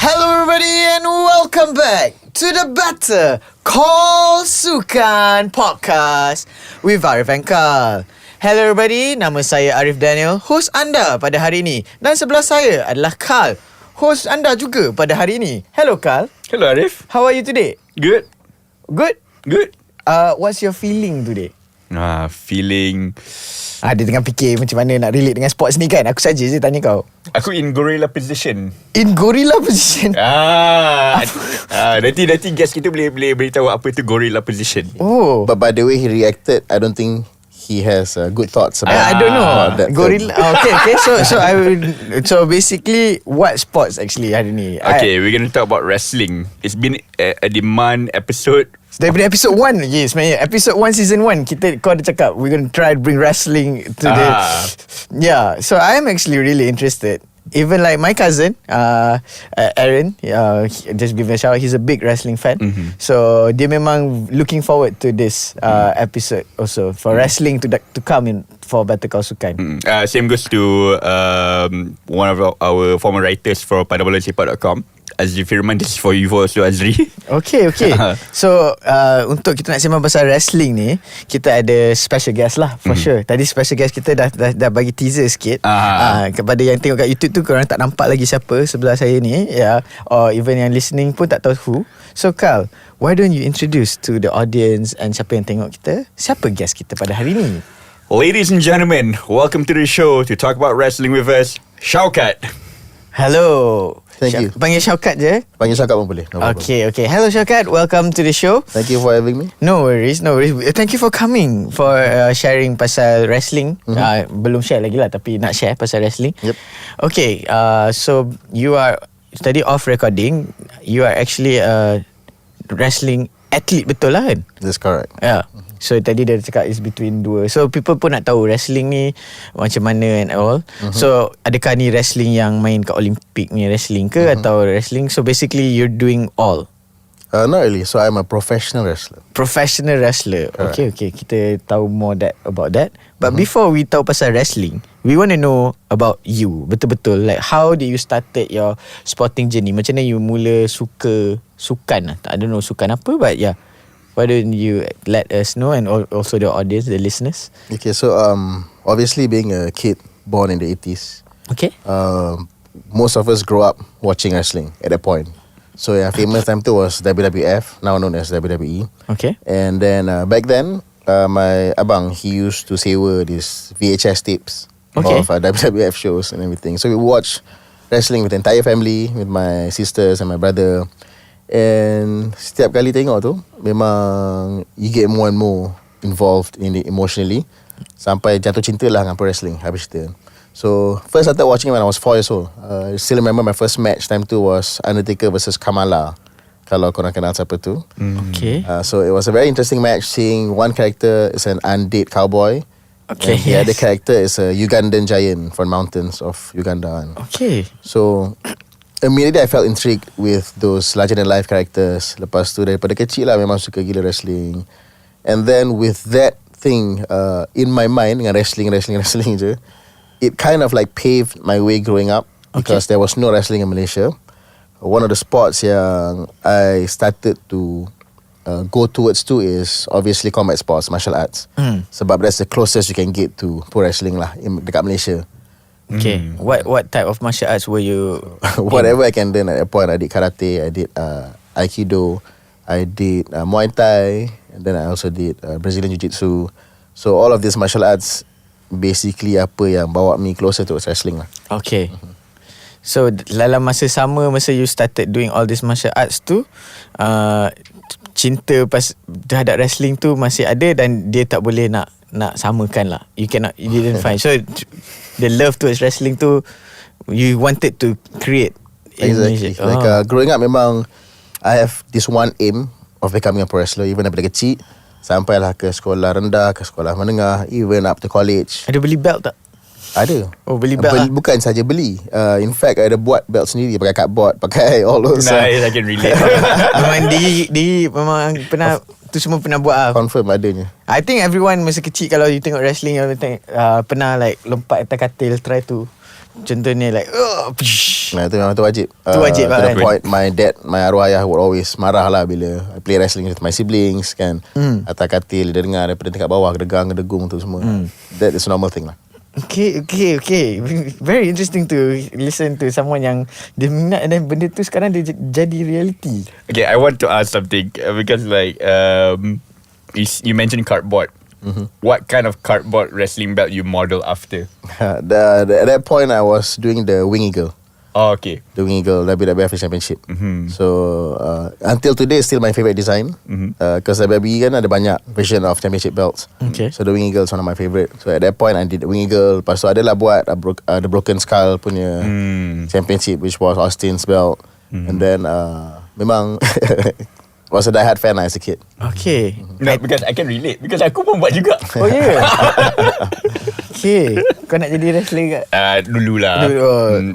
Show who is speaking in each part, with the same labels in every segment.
Speaker 1: Hello everybody and welcome back to the Better Call Sukan podcast with Arif and Carl. Hello everybody, nama saya Arif Daniel, host anda pada hari ini. Dan sebelah saya adalah Carl, host anda juga pada hari ini. Hello Carl.
Speaker 2: Hello Arif.
Speaker 1: How are you today?
Speaker 2: Good.
Speaker 1: Good?
Speaker 2: Good.
Speaker 1: What's your feeling today?
Speaker 2: Feeling
Speaker 1: Dia tengah fikir macam mana nak relate dengan sports ni kan. Aku saja je tanya kau.
Speaker 2: aku in gorilla position.
Speaker 1: In gorilla position?
Speaker 2: Nanti guest kita boleh beritahu apa tu gorilla position.
Speaker 1: Oh.
Speaker 3: But by the way he reacted, I don't think he has good thoughts about
Speaker 1: I don't know.
Speaker 3: that
Speaker 1: Gorilla. Okay. So basically, what sports actually hari ni?
Speaker 2: Okay, we're gonna talk about wrestling. It's been a demand episode.
Speaker 1: Daripada episode 1 lagi sebenarnya. Episode 1 season 1 kau ada cakap we're going to try to bring wrestling to the yeah. So I'm actually really interested. Even like my cousin Aaron, just give a shout out, he's a big wrestling fan. So dia memang looking forward to this episode also for wrestling to come in for Better Call Sukan.
Speaker 2: Same goes to one of our former writers for pada.seluruh.com, Azri Firman. This is for you also, Azri. Okay.
Speaker 1: So untuk kita nak sembang pasal wrestling ni, kita ada special guest lah for sure. Tadi special guest kita dah bagi teaser sikit. Kepada yang tengok kat YouTube tu, korang tak nampak lagi siapa sebelah saya ni, or even yang listening pun tak tahu who. So Carl, why don't you introduce to the audience and siapa yang tengok kita, siapa guest kita pada hari ni?
Speaker 2: Ladies and gentlemen, welcome to the show to talk about wrestling with us, Shaukat.
Speaker 1: Hello.
Speaker 3: Thank you.
Speaker 1: Panggil Shaukat je?
Speaker 3: Panggil Shaukat pun boleh, no problem.
Speaker 1: Okay. Hello Shaukat, welcome to the show.
Speaker 3: Thank you for having me.
Speaker 1: No worries. Thank you for coming, for sharing pasal wrestling. Belum share lagi lah, tapi nak share pasal wrestling.
Speaker 3: Yep.
Speaker 1: Okay, so you are, tadi off recording, you are actually a wrestling athlete, betul lah kan?
Speaker 3: That's correct.
Speaker 1: Yeah. So tadi dia cakap is between dua. So people pun nak tahu wrestling ni macam mana and all. So adakah ni wrestling yang main kat Olympic ni wrestling ke, atau wrestling? So basically you're doing all.
Speaker 3: Not really. So I'm a professional wrestler.
Speaker 1: Professional wrestler. Okay. Kita tahu more about that. But before we tahu pasal wrestling, we want to know about you. Betul-betul, like how did you started your sporting journey? Macam mana you mula suka sukan? I don't know sukan apa, but yeah. Why don't you let us know, and also the audience, the listeners?
Speaker 3: Okay, so obviously being a kid born in the 80s,
Speaker 1: Okay.
Speaker 3: most of us grow up watching wrestling at that point. So famous time too was WWF, now known as WWE.
Speaker 1: Okay.
Speaker 3: And then back then, my abang, he used to sewa these VHS tapes of WWF shows and everything. So we watch wrestling with the entire family, with my sisters and my brother. And setiap kali tengok tu, memang you get more and more involved in it emotionally, sampai jatuh cinta lah dengan pro wrestling habis tu. So first I started watching when I was 4 years old. I still remember my first match time tu was Undertaker versus Kamala, kalau korang kenal siapa tu.
Speaker 1: Okay.
Speaker 3: So it was a very interesting match, seeing one character is an undead cowboy.
Speaker 1: Okay.
Speaker 3: And the other character is a Ugandan giant from mountains of Uganda.
Speaker 1: Okay.
Speaker 3: So immediately I felt intrigued with those larger than life characters. Lepas tu daripada kecil lah memang suka gila wrestling. And then with that thing in my mind, dengan wrestling je, it kind of like paved my way growing up. Because there was no wrestling in Malaysia. One of the sports yang I started to go towards too is obviously combat sports, martial arts. Sebab that's the closest you can get to pro wrestling lah dekat Malaysia.
Speaker 1: Okay. What type of martial arts were you?
Speaker 3: Whatever I can learn at that point. I did karate, I did aikido, I did Muay Thai, and then I also did Brazilian Jiu-Jitsu. So all of these martial arts basically apa yang bawa me closer to wrestling lah.
Speaker 1: Okay. So dalam masa sama, masa you started doing all these martial arts tu, cinta terhadap wrestling tu masih ada, dan dia tak boleh nak samakan lah. You didn't find. So the love towards wrestling tu, you wanted to create.
Speaker 3: Exactly. Like growing up, memang I have this one aim of becoming a pro wrestler, even daripada kecil sampailah ke sekolah rendah, ke sekolah menengah, even up to college.
Speaker 1: Ada beli belt tak?
Speaker 3: Ada.
Speaker 1: Oh, beli belt lah.
Speaker 3: Bukan saja beli. In fact, I ada buat belt sendiri, pakai cardboard, pakai all those.
Speaker 2: Nice, I can relate.
Speaker 1: Memang memang pernah, tu semua pernah buat lah.
Speaker 3: Confirm adanya.
Speaker 1: I think everyone masa kecil, kalau you tengok wrestling, pernah like lompat atas katil, try to contohnya like
Speaker 3: Nah, itu memang tu wajib.
Speaker 1: Tu wajib
Speaker 3: To
Speaker 1: lah
Speaker 3: the
Speaker 1: kan.
Speaker 3: point, my dad, my arwah ayah would always marah lah bila I play wrestling with my siblings kan. Atas katil dia dengar daripada tingkat bawah, gedegang-gedegung tu semua. That is a normal thing lah.
Speaker 1: Okay. Very interesting to listen to someone yang dia minat dan benda tu sekarang dia jadi reality.
Speaker 2: Okay, I want to ask something because like you mentioned cardboard. What kind of cardboard wrestling belt you model after?
Speaker 3: At that point, I was doing the Wing Eagle.
Speaker 2: Oh, okay.
Speaker 3: The Wing Eagle WWF Championship. So until today, still my favorite design. Because WWE kan ada banyak version of championship belts.
Speaker 1: Okay.
Speaker 3: So the Wing Eagle is one of my favorite. So at that point, I did the Wing Eagle. Lepas tu adalah buat the Broken Skull punya championship, which was Austin's belt. And then memang was a diehard fan as a kid.
Speaker 1: Okay.
Speaker 2: No, because I can relate. Because aku pun buat juga.
Speaker 1: Oh yeah. Okay. Kau nak jadi wrestler kat?
Speaker 2: Dululah.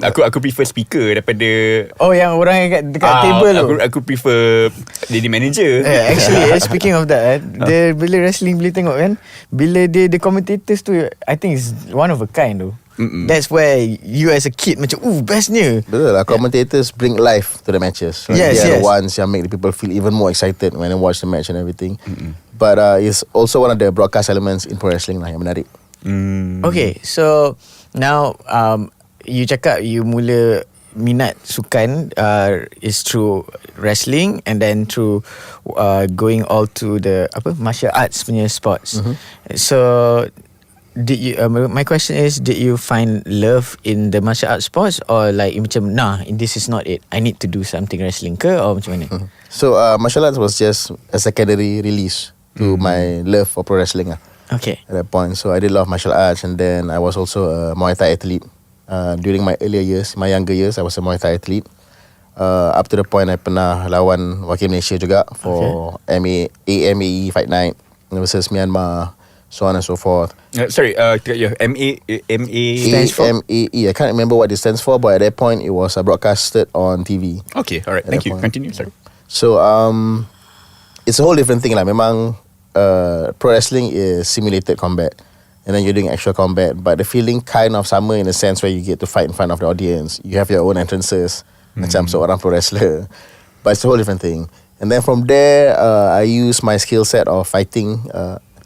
Speaker 2: Aku prefer speaker daripada.
Speaker 1: Oh, yang orang yang dekat table tu.
Speaker 2: Aku prefer jadi manager.
Speaker 1: Actually, speaking of that, dia bila wrestling boleh tengok kan, bila dia the commentators tu, I think is one of a kind tu. That's where you as a kid macam bestnya.
Speaker 3: Betul lah, commentators bring life to the matches. So
Speaker 1: Yes,
Speaker 3: they are
Speaker 1: yes.
Speaker 3: the ones yang make the people feel even more excited when they watch the match and everything. But it's also one of the broadcast elements in pro wrestling lah yang menarik.
Speaker 1: Okay, so now you cakap you mula minat sukan is through wrestling and then through going all to the martial arts punya sports. So did you my question is, did you find love in the martial arts sports or like macam this is not it, I need to do something wrestling ke or macam mana?
Speaker 3: So martial arts was just a secondary release to my love for pro wrestling lah.
Speaker 1: Okay.
Speaker 3: At that point, so I did a lot of martial arts, and then I was also a Muay Thai athlete. During my earlier years, my younger years, I was a Muay Thai athlete. Up to the point I pernah lawan wakil Malaysia juga for AMAE Fight Night versus Myanmar, so on and so forth.
Speaker 2: Sorry, MA
Speaker 1: Stands for?
Speaker 3: AMAE, I can't remember what it stands for, but at that point it was broadcasted on TV.
Speaker 2: Okay, alright. Thank you. Continue. Sorry.
Speaker 3: So it's a whole different thing lah. Memang pro wrestling is simulated combat, and then you're doing actual combat, but the feeling kind of sama in a sense where you get to fight in front of the audience. You have your own entrances, macam seorang pro wrestler, but it's a whole different thing. And then from there, I use my skill set of fighting,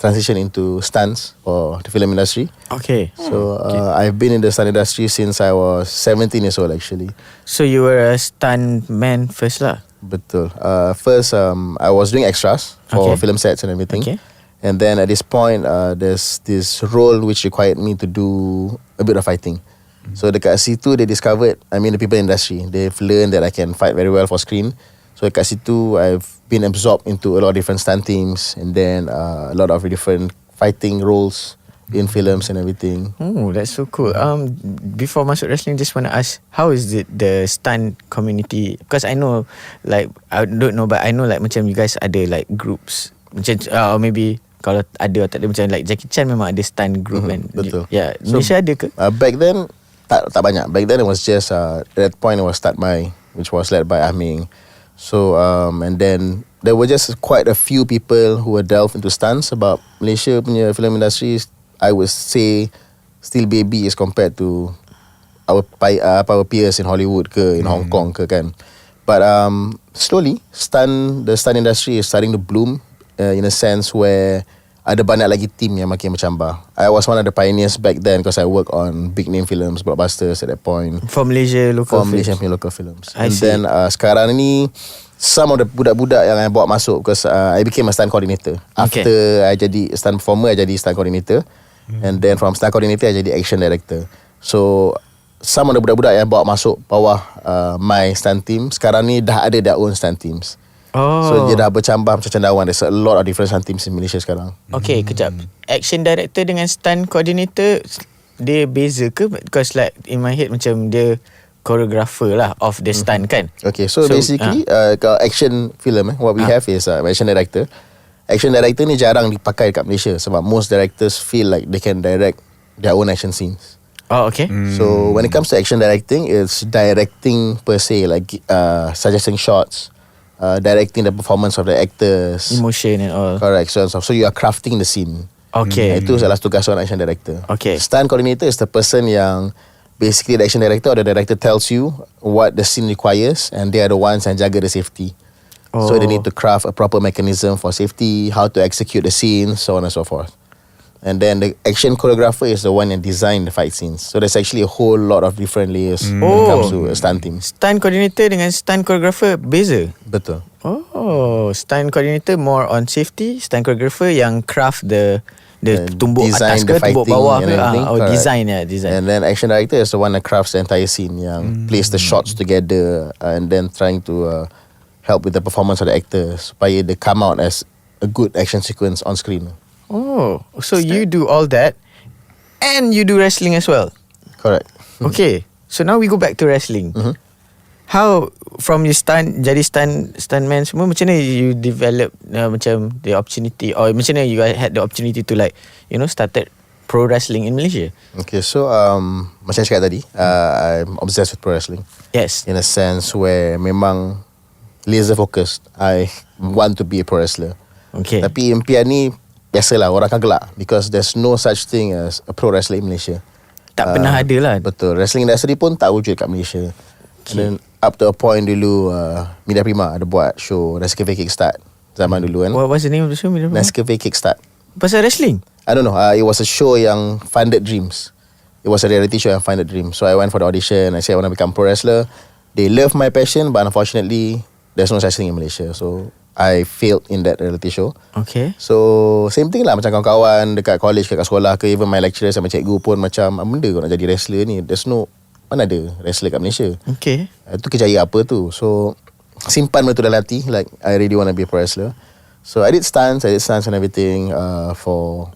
Speaker 3: transition into stunts for the film industry.
Speaker 1: Okay.
Speaker 3: So I've been in the stunt industry since I was 17 years old actually.
Speaker 1: So you were a stunt man first lah?
Speaker 3: Betul. First, I was doing extras for film sets and everything.
Speaker 1: Okay.
Speaker 3: And then at this point, there's this role which required me to do a bit of fighting. So dekat situ, they discovered, the people in the industry, they've learned that I can fight very well for screen. So dekat situ, I've been absorbed into a lot of different stunt teams, and then a lot of different fighting roles in films and everything.
Speaker 1: Oh, that's so cool. Before masuk wrestling, just want to ask, how is it the stunt community? Because I know, like, I don't know, but I know like macam you guys ada like groups, macam or maybe kalau ada atau tak ada, macam like Jackie Chan memang ada stunt group kan.
Speaker 3: Betul.
Speaker 1: Yeah, Malaysia ada ke?
Speaker 3: Back then, tak banyak. Back then it was just at that point it was Start My, which was led by Aming. So and then there were just quite a few people who were delved into stunts. Sebab Malaysia punya film industry, I would say, still baby as compared to our peers in Hollywood ke, in Hong Kong ke kan. But slowly, the stunt industry is starting to bloom in a sense where ada banyak lagi team yang makin bercambah. I was one of the pioneers back then because I work on big name films, blockbusters at that point.
Speaker 1: For Malaysia local
Speaker 3: For
Speaker 1: films.
Speaker 3: Malaysian punya local films.
Speaker 1: I
Speaker 3: And
Speaker 1: see.
Speaker 3: then sekarang ni, some of the budak-budak yang I bawa masuk, because I became a stunt coordinator.
Speaker 1: Okay.
Speaker 3: After I jadi stunt performer, I jadi stunt coordinator. And then from stunt coordinator, I jadi action director. So some of the budak-budak yang bawa masuk bawah my stunt team, sekarang ni dah ada their own stunt teams.
Speaker 1: Oh.
Speaker 3: So dia dah bercambah macam cendawan. There's a lot of different stunt teams in Malaysia sekarang.
Speaker 1: Okay, kejap. Action director dengan stunt coordinator, dia beza ke? Because like in my head macam dia choreographer lah of the stunt kan.
Speaker 3: Okay, so basically kalau action film what we have is action director. Action director ni jarang dipakai dekat Malaysia sebab most directors feel like they can direct their own action scenes.
Speaker 1: Oh, okay.
Speaker 3: So when it comes to action directing, it's directing per se, like suggesting shots, directing the performance of the actors,
Speaker 1: Emotion and all.
Speaker 3: correct, so you are crafting the scene.
Speaker 1: Okay.
Speaker 3: Itu salah tugas seorang action director.
Speaker 1: Okay.
Speaker 3: Stunt coordinator is the person yang basically the action director or the director tells you what the scene requires, and they are the ones yang jaga the safety. So they need to craft a proper mechanism for safety, how to execute the scene, so on and so forth. And then the action choreographer is the one that designed the fight scenes. So there's actually a whole lot of different layers when it comes to a stunt team.
Speaker 1: Stunt coordinator dengan stunt choreographer beza?
Speaker 3: Betul.
Speaker 1: Oh, stunt coordinator more on safety, stunt choreographer yang craft the tumbuk atas ke, tumbuk bawah ke, design.
Speaker 3: And then action director is the one that crafts the entire scene, yang place the shots together, and then trying to help with the performance of the actors supaya they come out as a good action sequence on screen.
Speaker 1: Oh, so you do all that and you do wrestling as well?
Speaker 3: Correct.
Speaker 1: Okay, so now we go back to wrestling. How from you jadi stuntman semua, macam mana you develop macam the opportunity, or macam mana you had the opportunity to like, you know, started pro wrestling in Malaysia?
Speaker 3: Okay, so macam saya cakap tadi, I'm obsessed with pro wrestling.
Speaker 1: Yes.
Speaker 3: In a sense where memang laser focused, I want to be a pro wrestler.
Speaker 1: Okay.
Speaker 3: Tapi impian ni biasalah, orang akan gelak because there's no such thing as a pro wrestler in Malaysia.
Speaker 1: Tak pernah ada lah.
Speaker 3: Betul. Wrestling industry pun tak wujud kat Malaysia. And then up to a point dulu, Media Prima ada buat show Nescafe Kickstart zaman dulu kan.
Speaker 1: What's the name of the show?
Speaker 3: Nescafe Kickstart.
Speaker 1: Pasal wrestling?
Speaker 3: I don't know. It was a show yang funded dreams. It was a reality show yang funded dreams. So I went for the audition. I said I want to become pro wrestler. They love my passion, but unfortunately there's no such thing in Malaysia. So I failed in that reality show.
Speaker 1: Okay.
Speaker 3: So same thing lah, macam kawan-kawan dekat college, dekat sekolah ke, even my lecturers sama cikgu pun macam, benda kau nak jadi wrestler ni? There's no, mana ada wrestler kat Malaysia.
Speaker 1: Okay.
Speaker 3: Itu kerjaya apa tu? So simpan benda tu dalam hati, like I really want to be a pro wrestler. So I did stunts and everything for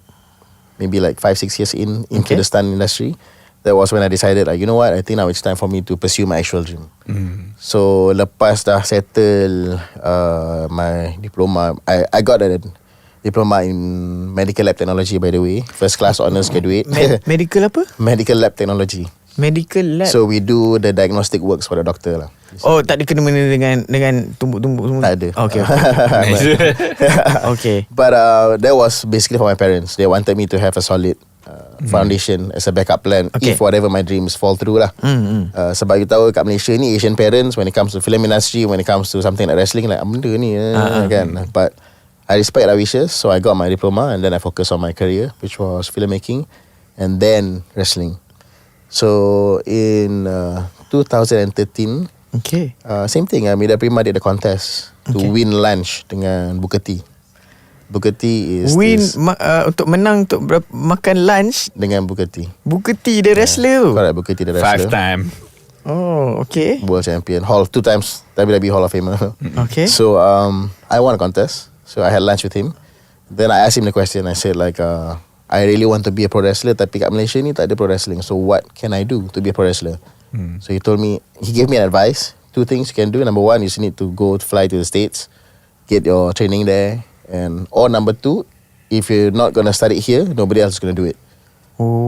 Speaker 3: maybe like 5-6 years into the stunt industry. That was when I decided, like, you know what, I think now it's time for me to pursue my actual dream. So lepas dah settle my diploma, I got a diploma in medical lab technology, by the way, first class honours graduate.
Speaker 1: Medical apa?
Speaker 3: Medical lab technology.
Speaker 1: Medical lab.
Speaker 3: So we do the diagnostic works for the doctor lah.
Speaker 1: Oh, tak ada kena-mena dengan tumbuk-tumbuk semua?
Speaker 3: Tak ada.
Speaker 1: Okay. Okay.
Speaker 3: But that was basically for my parents. They wanted me to have a solid foundation as a backup plan if whatever my dreams fall through lah. Sebab you tahu kat Malaysia ni, Asian parents, when it comes to film industry, when it comes to something like wrestling, like benda ni kan. But I respect their wishes, so I got my diploma and then I focused on my career, which was filmmaking and then wrestling. So in 2013, same thing, Media Prima did a contest to win lunch dengan Booker T. Booker T is
Speaker 1: untuk menang untuk makan lunch
Speaker 3: dengan Booker T.
Speaker 1: Booker T the wrestler tu.
Speaker 3: Correct, Booker T the wrestler.
Speaker 2: 5-time.
Speaker 1: Oh, okay.
Speaker 3: World champion, 2 times WWE Hall of Famer.
Speaker 1: Okay.
Speaker 3: So I won a contest. So I had lunch with him. Then I asked him the question. I said like, I really want to be a pro wrestler, tapi kat Malaysia ni tak ada pro wrestling. So what can I do to be a pro wrestler? So he gave me an advice. 2 things you can do. Number 1 is you need to fly to the States, get your training there. Or number 2, if you're not going to study here, nobody else is going to do it.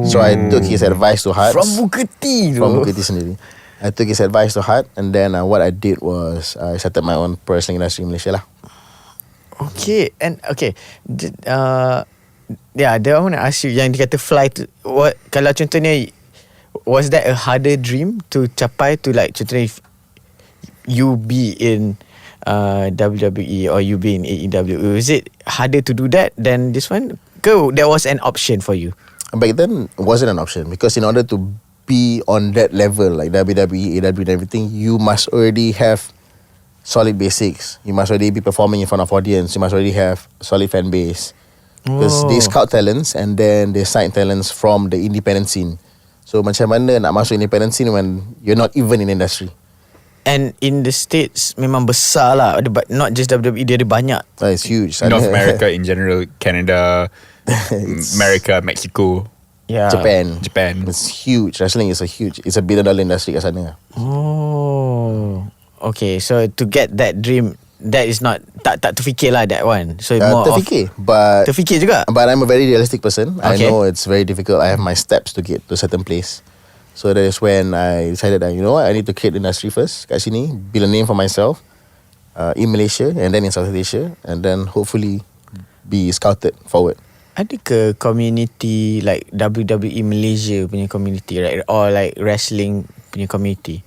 Speaker 3: So I took his advice to heart.
Speaker 1: From Booker T tu.
Speaker 3: From Booker T sendiri. I took his advice to heart. And then what I did was I started my own pro wrestling industry in Malaysia lah.
Speaker 1: Okay. And okay, I want to ask you, yang dikata fly to, kalau contohnya, was that a harder dream to capai, to like contohnya you be in WWE or you be in AEW? Is it harder to do that than this one? There was an option for you?
Speaker 3: Back then, it wasn't an option, because in order to be on that level, like WWE, AEW and everything, you must already have solid basics. You must already be performing in front of audience. You must already have a solid fan base. Because they scout talents and then they sign talents from the independent scene. So macam mana nak masuk independent scene when you're not even in industry?
Speaker 1: And in the States memang besar lah, not just WWE, dia ada banyak.
Speaker 3: It's huge.
Speaker 2: North America in general, Canada, America, Mexico,
Speaker 3: Japan.
Speaker 2: It's
Speaker 3: huge. Wrestling is it's a $1 billion industry kat sana.
Speaker 1: Oh, okay. So to get that dream, that is not tak terfikir lah, that one. So more
Speaker 3: terfikir, but
Speaker 1: terfikir juga.
Speaker 3: But I'm a very realistic person.
Speaker 1: Okay.
Speaker 3: I know it's very difficult. I have my steps to get to a certain place. So that is when I decided that, you know what, I need to create industry first kat sini, build a name for myself in Malaysia and then in Southeast Asia, and then hopefully be scouted forward.
Speaker 1: ada ke community like WWE Malaysia punya community, right? Or like wrestling punya community?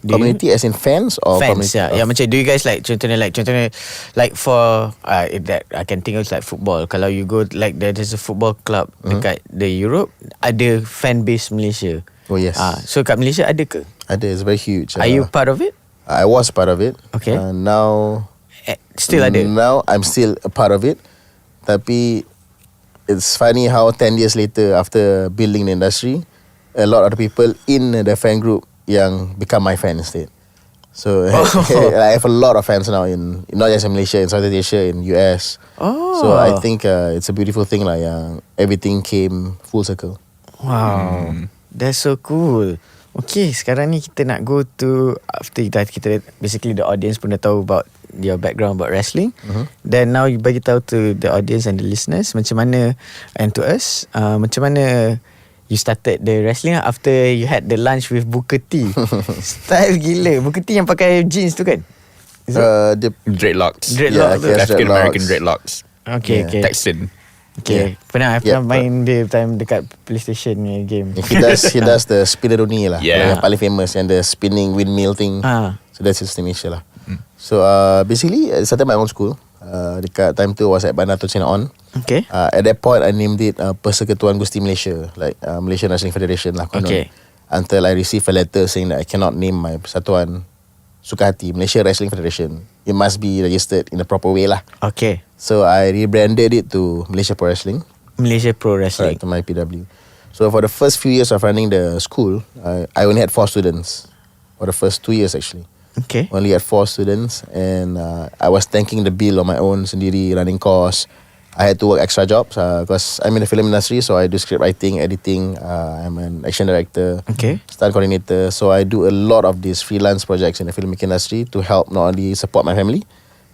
Speaker 3: Community as in fans or
Speaker 1: Fans,
Speaker 3: community?
Speaker 1: yeah. Macam do you guys like contohnya like for that I can think of like football. Kalau you go like there's a football club dekat the Europe, ada fan base Malaysia.
Speaker 3: Oh yes.
Speaker 1: So kat Malaysia ada ke?
Speaker 3: Ada, it's very huge.
Speaker 1: Are you part of it?
Speaker 3: I was part of it.
Speaker 1: Okay.
Speaker 3: Now
Speaker 1: Still ada?
Speaker 3: Now I'm still a part of it. Tapi it's funny how 10 years later, after building the industry, a lot of the people in the fan group yang become my fan instead. So I have a lot of fans now in not just in Malaysia, in Southeast Asia, in US. So I think it's a beautiful thing lah, yang everything came full circle.
Speaker 1: Wow, that's so cool. Okay, sekarang ni kita nak go to after kita basically the audience pun dah tahu about your background about wrestling. Then now you bagi tahu to the audience and the listeners macam mana, and to us macam mana you started the wrestling after you had the lunch with Booker T. Style gila. Booker T yang pakai jeans tu kan?
Speaker 2: Dreadlocks.
Speaker 3: dreadlocks.
Speaker 2: African American dreadlocks.
Speaker 1: Okay.
Speaker 2: Texan.
Speaker 1: Okay. Pernah main dia time dekat PlayStation ni game.
Speaker 3: He does the spinneroni lah.
Speaker 2: Yeah.
Speaker 3: Yang paling famous, and the spinning windmill thing. So that's his signature lah. So basically I started my own school. Dekat time tu was at Bandar Tuan On.
Speaker 1: Okay.
Speaker 3: At that point I named it Persekutuan Gusti Malaysia, like Malaysian Wrestling Federation lah.
Speaker 1: Okay.
Speaker 3: Until I received a letter saying that I cannot name my persatuan suka hati Malaysia Wrestling Federation. It must be registered in the proper way lah.
Speaker 1: Okay.
Speaker 3: So I rebranded it to Malaysia Pro Wrestling.
Speaker 1: Malaysia Pro Wrestling.
Speaker 3: Right, to my PW. So for the first few years of running the school, I only had 4 students. For the first 2 years actually.
Speaker 1: Okay.
Speaker 3: Only had 4 students, and I was tanking the bill on my own sendiri, running course. I had to work extra jobs because I'm in the film industry, so I do script writing, editing. I'm an action director, stunt coordinator. So I do a lot of these freelance projects in the filmmaking industry to help not only support my family,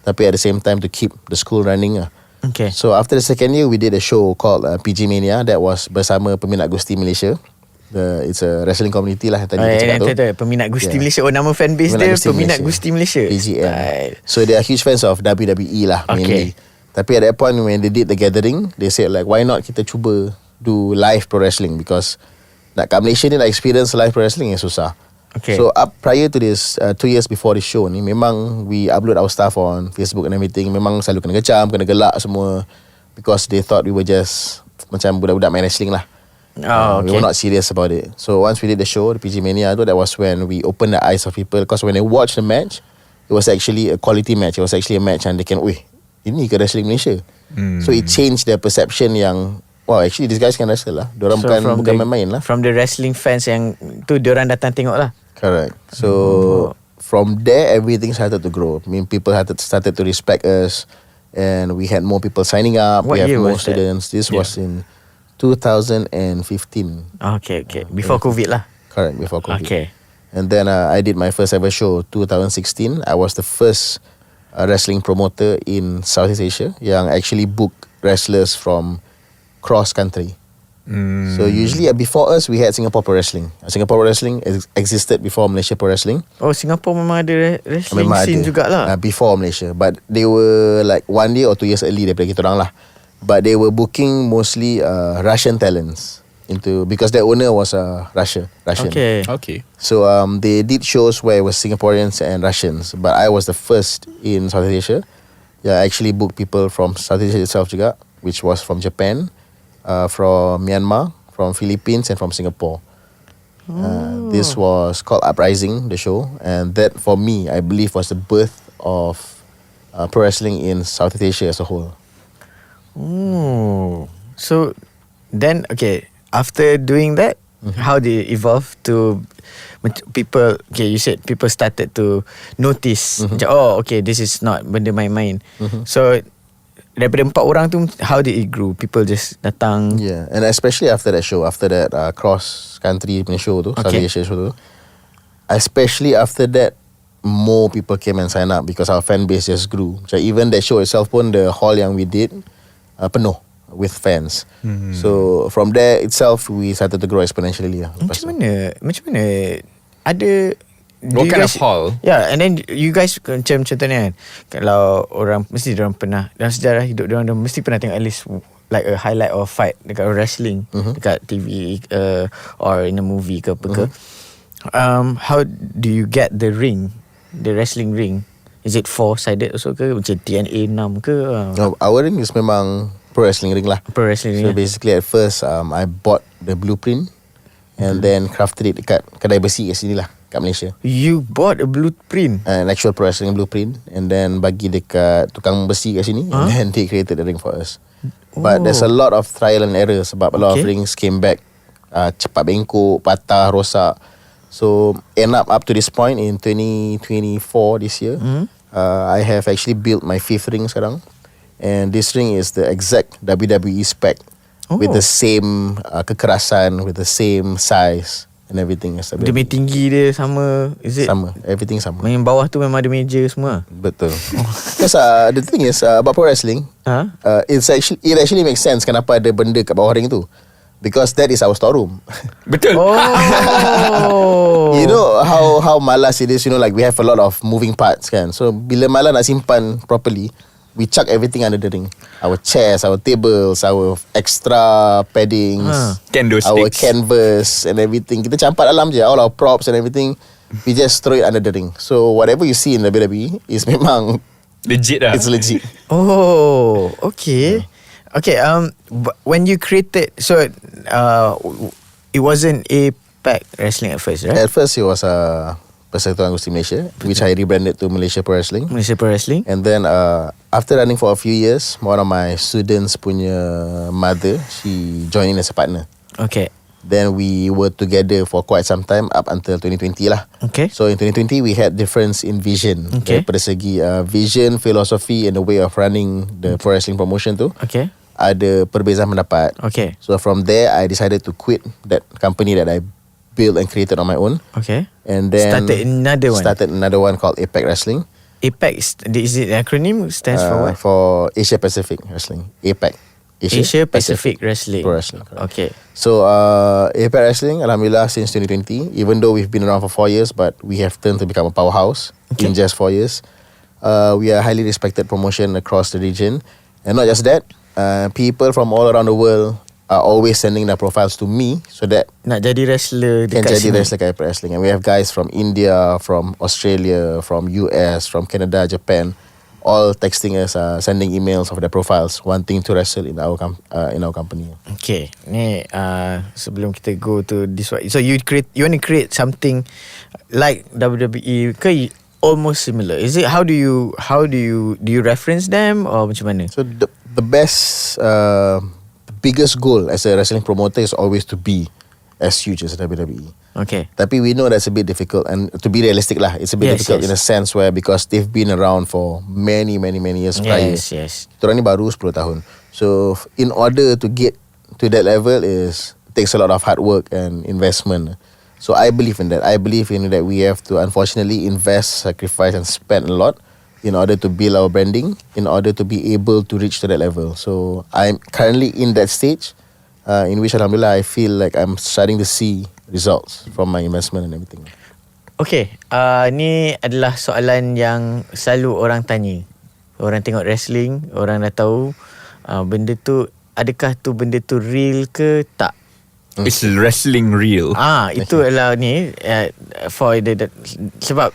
Speaker 3: tapi at the same time to keep the school running.
Speaker 1: Okay.
Speaker 3: So after the second year, we did a show called PG Mania. That was bersama Peminat Gusti Malaysia. It's a wrestling community lah tadi kita cakap tu.
Speaker 1: Peminat Gusti Malaysia. Oh, nama fanbase dia Peminat Gusti Malaysia.
Speaker 3: PGM. So they are huge fans of WWE lah mainly. Tapi at that point when they did the gathering, they said like, why not kita cuba do live pro wrestling, because nak kat Malaysia ni nak experience live pro wrestling yang susah.
Speaker 1: Okay.
Speaker 3: So prior to this 2 years before the show ni, memang we upload our stuff on Facebook and everything. Memang selalu kena kecam, kena gelak semua, because they thought we were just macam budak-budak main wrestling lah. We were not serious about it. So once we did the show, the PG Mania tu, that was when we opened the eyes of people, because when they watched the match, it was actually a quality match. It was actually a match and they can, ini ke wrestling Malaysia. So it changed their perception yang, wow, actually these guys can wrestle lah. Diorang bukan main-main lah.
Speaker 1: From the wrestling fans yang tu, diorang datang tengok lah.
Speaker 3: Correct. So from there, everything started to grow. I mean, people started to respect us, and we had more people signing up.
Speaker 1: What
Speaker 3: we have
Speaker 1: year
Speaker 3: more
Speaker 1: was that?
Speaker 3: students. This was in 2015.
Speaker 1: Okay. Before COVID lah.
Speaker 3: Correct, before COVID.
Speaker 1: Okay.
Speaker 3: And then I did my first ever show 2016. I was the first wrestling promoter in Southeast Asia yang actually booked wrestlers from cross country. So usually before us, we had Singapore Pro Wrestling. Singapore Pro Wrestling existed before Malaysia Pro Wrestling.
Speaker 1: Oh, Singapore memang ada wrestling scene jugalah.
Speaker 3: Before Malaysia, but they were like 1 year or 2 years early daripada kita orang lah. But they were booking mostly Russian talents because their owner was Russian.
Speaker 1: Okay.
Speaker 3: So they did shows where it was Singaporeans and Russians, but I was the first in Southeast Asia. I actually booked people from Southeast Asia itself juga, which was from Japan, from Myanmar, from Philippines, and from Singapore. This was called Uprising, the show, and that for me, I believe, was the birth of pro wrestling in Southeast Asia as a whole.
Speaker 1: So then, after doing that, how did it evolve to people? Okay, you said people started to notice. This is not benda main-main. So daripada 4 orang tu, how did it grow? People just datang.
Speaker 3: Yeah, and especially after that show, after that cross country punya show tu, Southeast Asia show tu, especially after that, more people came and sign up because our fan base just grew. So even that show itself pun, the hall yang we did penuh with fans. So from there itself, we started to grow exponentially.
Speaker 1: Macam mana ada
Speaker 2: what kind of hall?
Speaker 1: Yeah, and then you guys macam contohnya kan, kalau orang mesti diorang pernah dalam sejarah hidup diorang mesti pernah tengok at least like a highlight or fight dekat wrestling dekat TV or in a movie ke apa ke, how do you get the ring, the wrestling ring? Is it 4-sided also ke, macam TNA 6 ke?
Speaker 3: No, our ring is memang pro wrestling ring lah.
Speaker 1: Pro wrestling
Speaker 3: So
Speaker 1: ring.
Speaker 3: basically at first I bought the blueprint and then crafted it dekat kedai besi kat sini lah, kat Malaysia.
Speaker 1: You bought a blueprint?
Speaker 3: An actual pro wrestling blueprint, and then bagi dekat tukang besi kat sini, and then they created the ring for us. But there's a lot of trial and error sebab a lot of rings came back cepat bengkok, patah, rosak. So end up to this point in 2024 this year, I have actually built my 5th ring sekarang, and this ring is the exact WWE spec with the same kekerasan, with the same size and everything.
Speaker 1: Dia punya tinggi dia sama, is it?
Speaker 3: Sama, everything sama.
Speaker 1: Yang bawah tu memang ada meja semua.
Speaker 3: Betul. Because the thing is about pro wrestling, it actually makes sense kenapa ada benda kat bawah ring tu. Because that is our storeroom.
Speaker 2: Betul.
Speaker 3: You know how malas it is, you know, like we have a lot of moving parts kan. So bila malas nak simpan properly, we chuck everything under the ring. Our chairs, our tables, our extra paddings,
Speaker 2: Kendo
Speaker 3: our
Speaker 2: sticks,
Speaker 3: canvas and everything. Kita campak dalam je, all our props and everything. We just throw it under the ring. So whatever you see in the WWE is memang
Speaker 2: legit lah.
Speaker 3: it's legit.
Speaker 1: Oh, okay. Okay, when you created, so it wasn't APEC Wrestling at first, right?
Speaker 3: At first it was Persatuan Gusti Malaysia, which I rebranded to Malaysia Pro Wrestling.
Speaker 1: Malaysia Pro Wrestling.
Speaker 3: And then after running for a few years, one of my students punya mother, she joined in as a partner.
Speaker 1: Okay.
Speaker 3: Then we were together for quite some time up until 2020 lah.
Speaker 1: Okay.
Speaker 3: So in 2020 we had difference in vision.
Speaker 1: Okay.
Speaker 3: Daripada segi vision, philosophy and the way of running the pro wrestling promotion tu,
Speaker 1: Okay.
Speaker 3: ada perbezaan pendapat.
Speaker 1: Okay.
Speaker 3: So from there I decided to quit that company that I built and created on my own.
Speaker 1: Okay.
Speaker 3: And then
Speaker 1: Started another one
Speaker 3: called APEC Wrestling.
Speaker 1: APEC, is it an acronym? Stands for what?
Speaker 3: For Asia Pacific Wrestling. APEC.
Speaker 1: Asia Pacific Wrestling.
Speaker 3: Pro Wrestling. Correct.
Speaker 1: Okay.
Speaker 3: So APEC Wrestling, alhamdulillah, since 2020, even though we've been around for 4 years, but we have turned to become a powerhouse in just 4 years. We are a highly respected promotion across the region. And not just that, people from all around the world are always sending their profiles to me so that
Speaker 1: nak jadi wrestler
Speaker 3: can
Speaker 1: dekat
Speaker 3: jadi
Speaker 1: sini.
Speaker 3: wrestler kat APEC Wrestling. And we have guys from India, from Australia, from US, from Canada, Japan, all texting us, sending emails of their profiles, wanting to wrestle in our company.
Speaker 1: Okay, ni sebelum kita go to this one, so you want to create something like WWE ke almost similar? Is it how do you reference them or macam mana?
Speaker 3: So the best, biggest goal as a wrestling promoter is always to be as huge as WWE.
Speaker 1: Okay.
Speaker 3: Tapi we know that's a bit difficult, and to be realistic lah, it's a bit difficult in a sense where because they've been around for many years prior.
Speaker 1: Yes.
Speaker 3: Diorang ni baru 10 tahun. So in order to get to that level takes a lot of hard work and investment. So I believe in that. I believe in that we have to unfortunately invest, sacrifice and spend a lot in order to build our branding, in order to be able to reach to that level. So I'm currently in that stage in which alhamdulillah I feel like I'm starting to see results from my investment and everything.
Speaker 1: Okay, ni adalah soalan yang selalu orang tanya. Orang tengok wrestling, orang dah tahu benda tu, adakah tu benda tu real ke tak?
Speaker 2: Is wrestling real?
Speaker 1: Itu adalah ni for the sebab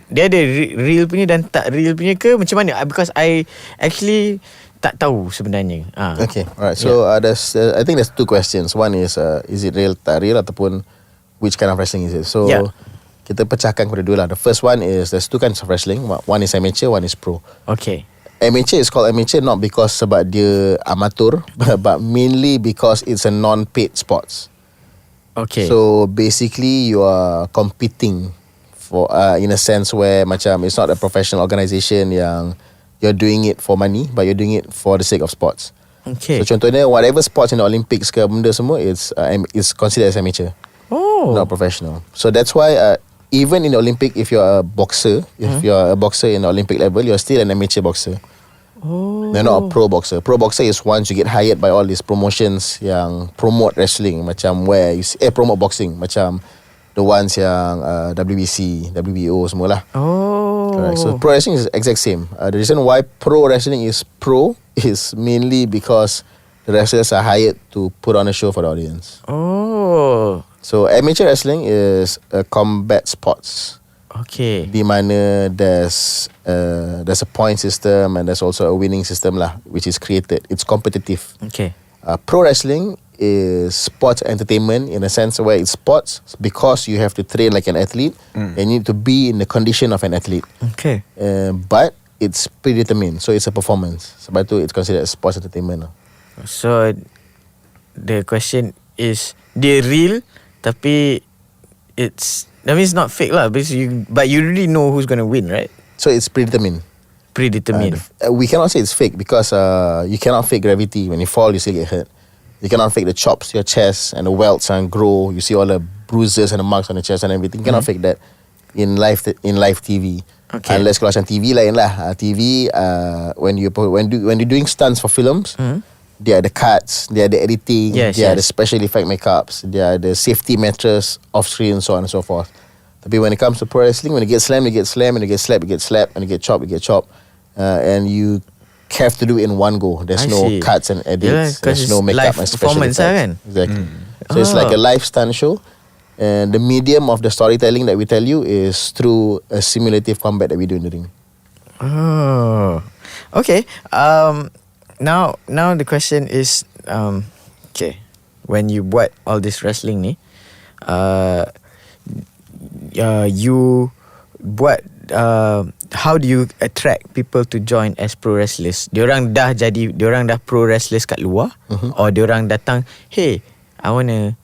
Speaker 1: dia ada real punya dan tak real punya ke macam mana? Because I actually tak tahu sebenarnya.
Speaker 3: Okay, alright. So there's I think there's 2 questions. One is it real, tak real, ataupun which kind of wrestling is it? So kita pecahkan kepada dua lah. The first one is there's 2 kinds of wrestling. One is amateur, one is pro.
Speaker 1: Okay.
Speaker 3: Amateur is called amateur not because sebab dia amatur, but mainly because it's a non-paid sports.
Speaker 1: Okay.
Speaker 3: So basically you are competing for in a sense where macam it's not a professional organisation yang you're doing it for money, but you're doing it for the sake of sports.
Speaker 1: Okay.
Speaker 3: So contohnya whatever sports in the Olympics ke benda semua, it's considered as amateur, not professional. So that's why even in the Olympic, if you're a boxer, in the Olympic level, you're still an amateur boxer. They're not a pro boxer. Pro boxer is once you get hired by all these promotions yang promote wrestling, macam where you promote boxing, macam the ones yang WBC, WBO semualah. Correct. So pro wrestling is exact same. The reason why pro wrestling is pro is mainly because the wrestlers are hired to put on a show for the audience.
Speaker 1: Oh,
Speaker 3: So amateur wrestling is a combat sports.
Speaker 1: okay.
Speaker 3: Di mana there's a point system and there's also a winning system lah, which is created. It's competitive.
Speaker 1: Okay.
Speaker 3: Pro wrestling is sports entertainment in a sense where it's sports because you have to train like an athlete and you need to be in the condition of an athlete.
Speaker 1: Okay.
Speaker 3: But it's predetermined, so it's a performance. Sebab tu it's considered a sports entertainment.
Speaker 1: So the question is, dia real tapi that means not fake lah. But you really know who's gonna win, right?
Speaker 3: So it's predetermined.
Speaker 1: Predetermined.
Speaker 3: We cannot say it's fake because you cannot fake gravity. When you fall, you still get hurt. You cannot fake the chops, your chest, and the welts and grow. You see all the bruises and the marks on the chest and everything. You cannot fake that in live TV.
Speaker 1: Okay.
Speaker 3: Unless kalau macam TV lain lah. TV when you're doing stunts for films, there are the cuts, there are the editing, there are the special effect makeups, there are the safety mattress off screen, so on and so forth. Tapi when it comes to pro wrestling, when you get slammed, you get slammed, and you get slapped, you get slapped, and you get chopped, you get chopped, and you have to do it in one go. There's no cuts and edits. There's no makeup and special effects.
Speaker 1: Kan?
Speaker 3: Exactly. So it's like a live stunt show. And the medium of the storytelling that we tell you is through a simulative combat that we do in the ring.
Speaker 1: Oh, okay. Now the question is, okay, when you buat all this wrestling ni, you buat, how do you attract people to join as pro wrestlers? Diorang dah pro wrestlers kat luar, or diorang datang, hey, I wanna,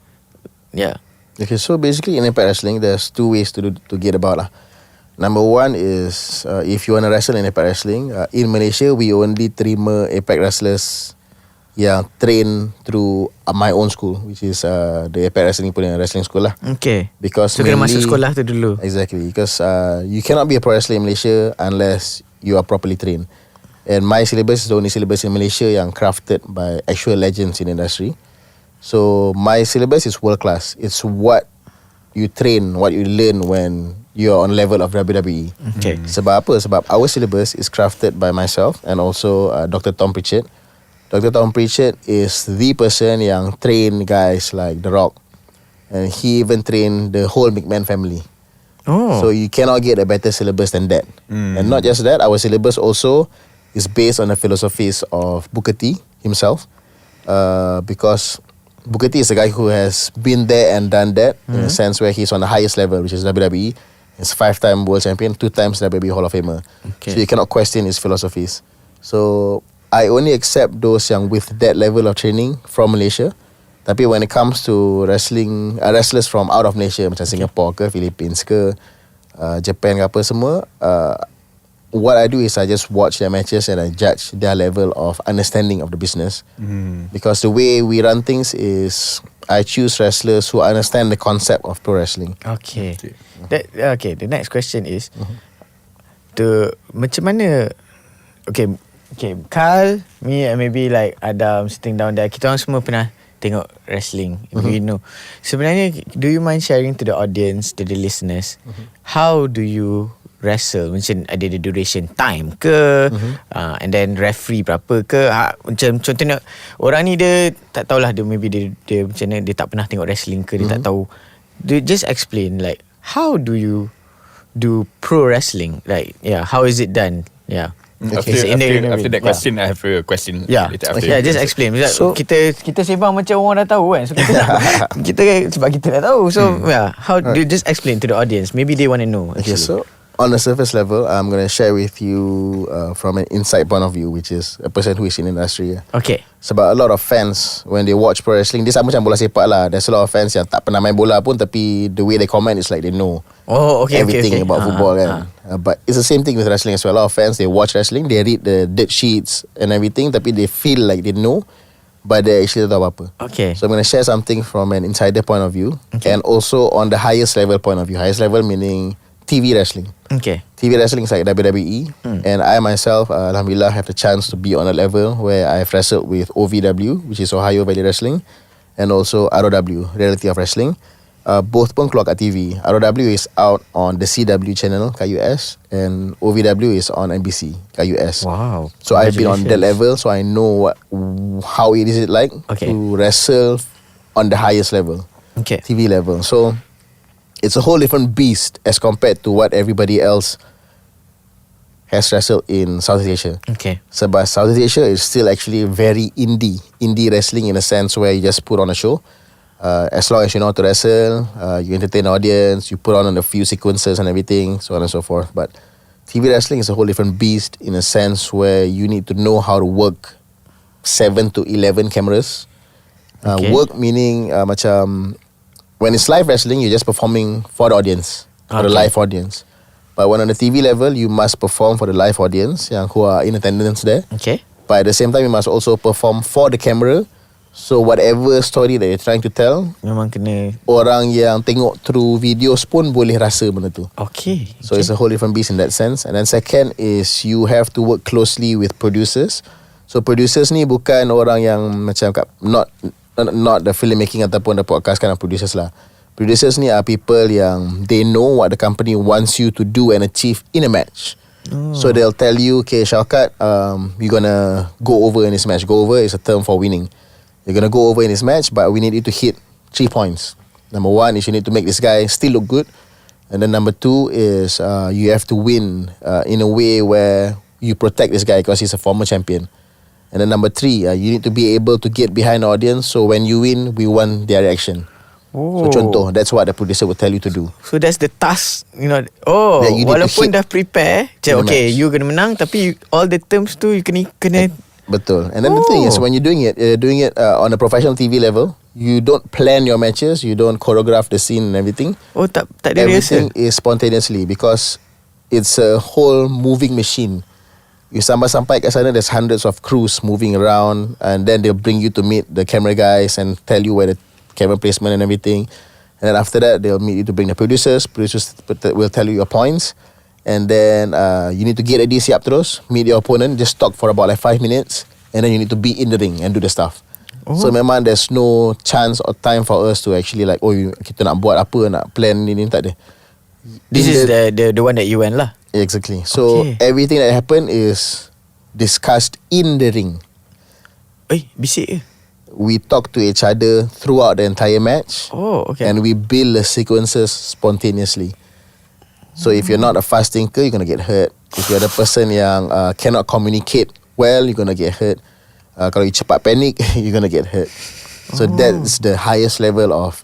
Speaker 1: yeah.
Speaker 3: Okay, so basically in Impact Wrestling, there's two ways to get about lah. Number one is if you want to wrestle in Impact Wrestling, in Malaysia we only terima Impact wrestlers yang train through my own school, which is the Impact Wrestling punya wrestling school lah.
Speaker 1: Okay.
Speaker 3: Because
Speaker 1: so kena masuk sekolah tu dulu.
Speaker 3: Exactly, because you cannot be a pro wrestler in Malaysia unless you are properly trained. And my syllabus is the only syllabus in Malaysia yang crafted by actual legends in the industry. So my syllabus is world class. It's what you train, what you learn when you're on level of WWE.
Speaker 1: Okay.
Speaker 3: Sebab apa? Sebab our syllabus is crafted by myself and also Dr. Tom Pritchard. Dr. Tom Pritchard is the person yang train guys like The Rock, and he even trained the whole McMahon family.
Speaker 1: Oh.
Speaker 3: So you cannot get a better syllabus than that. And not just that, our syllabus also is based on the philosophies of Booker T himself, because Booker T is a guy who has been there and done that in a sense where he's on the highest level, which is WWE. He's 5-time world champion, 2 times WWE Hall of Famer.
Speaker 1: Okay.
Speaker 3: So you cannot question his philosophies. So I only accept those yang with that level of training from Malaysia. Tapi when it comes to wrestling, wrestlers from out of Malaysia, macam Singapore ke, Philippines ke, Japan ke apa semua, what I do is I just watch their matches and I judge their level of understanding of the business. Because the way we run things is I choose wrestlers who understand the concept of pro wrestling.
Speaker 1: Okay. The next question is, macam mana? Okay, Carl, me and maybe like Adam sitting down there, kita orang semua pernah tengok wrestling. We know. Sebenarnya, do you mind sharing to the audience, to the listeners, how do you wrestle? Macam ada the duration time ke, and then referee berapa ke, macam contohnya orang ni dia tak tahulah, dia maybe dia macam mana, dia tak pernah tengok wrestling ke, dia tak tahu. Just explain like how do you do pro wrestling, like how is it done?
Speaker 2: After that question, I have a question.
Speaker 1: Just explain. So kita sembang macam orang dah tahu kan. So kita sebab kita dah tahu. So how do you just explain to the audience? Maybe they want to know.
Speaker 3: Okay, so on the surface level, I'm going to share with you from an inside point of view, which is a person who is in the industry.
Speaker 1: Okay.
Speaker 3: Sebab a lot of fans, when they watch pro wrestling, dia sama macam bola sepak lah. There's a lot of fans yang tak pernah main bola pun, tapi the way they comment is like they know everything about football kan. But it's the same thing with wrestling as well. A lot of fans, they watch wrestling, they read the dirt sheets and everything, tapi they feel like they know, but they actually tak tahu apa-apa.
Speaker 1: Okay.
Speaker 3: So I'm going to share something from an insider point of view, and also on the highest level point of view. Highest level meaning TV wrestling.
Speaker 1: Okay.
Speaker 3: TV wrestling is like WWE, and I myself, alhamdulillah, have the chance to be on a level where I've wrestled with OVW, which is Ohio Valley Wrestling, and also ROW, Reality of Wrestling. both pun keluar kat TV. �12 is out on the CW channel kat US, and OVW is on NBC kat US.
Speaker 1: Wow.
Speaker 3: So I've been on that level, so I know how it is like to wrestle on the highest level, TV level. So it's a whole different beast as compared to what everybody else has wrestled in Southeast Asia. Sebab Southeast Asia is still actually very indie wrestling in a sense where you just put on a show. As long as you know how to wrestle, you entertain the audience, you put on a few sequences and everything, so on and so forth. But TV wrestling is a whole different beast in a sense where you need to know how to work 7 to 11 cameras. Work meaning macam when it's live wrestling, you're just performing for the audience, for the live audience. But when on the TV level, you must perform for the live audience yang who are in attendance there. But at the same time, you must also perform for the camera. So whatever story that you're trying to tell,
Speaker 1: memang kena
Speaker 3: orang yang tengok through videos pun boleh rasa benda tu. So it's a whole different beast in that sense. And then second is you have to work closely with producers. So producers ni bukan orang yang macam not the filmmaking ataupun the podcast kind of producers lah. Producers ni are people yang they know what the company wants you to do and achieve in a match. So they'll tell you, okay, Shaukat, you're gonna go over in this match. Go over is a term for winning. You're gonna go over in this match, but we need you to hit 3 points. Number 1 is you need to make this guy still look good. And then number 2 is you have to win in a way where you protect this guy because he's a former champion. And then number 3, you need to be able to get behind the audience, so when you win, we want their reaction. So contoh, that's what the producer will tell you to do.
Speaker 1: So that's the task, you know.
Speaker 3: you need
Speaker 1: walaupun dah prepare, okay, you kena menang, tapi all the terms tu you kena
Speaker 3: Betul. And then the thing is, when you're doing it on a professional TV level, you don't plan your matches, you don't choreograph the scene and everything.
Speaker 1: Tak ada
Speaker 3: everything is spontaneously because it's a whole moving machine. You sampai kat sana, there's hundreds of crews moving around, and then they'll bring you to meet the camera guys and tell you where the camera placement and everything. And then after that, they'll meet you to bring the producers. Producers will tell you your points. And then you need to get ready, siap terus, meet your opponent, just talk for about like 5 minutes, and then you need to be in the ring and do the stuff. So memang there's no chance or time for us to actually like, kita nak buat apa, nak plan ni, tak ada.
Speaker 1: This is the one that you went lah.
Speaker 3: Exactly. So everything that happened is discussed in the ring.
Speaker 1: Bisik ke?
Speaker 3: We talk to each other throughout the entire match. And we build the sequences spontaneously. So if you're not a fast thinker, you're gonna get hurt. If you're the person yang cannot communicate well, you're gonna get hurt. Kalau you cepat panic, you're gonna get hurt. So that's the highest level of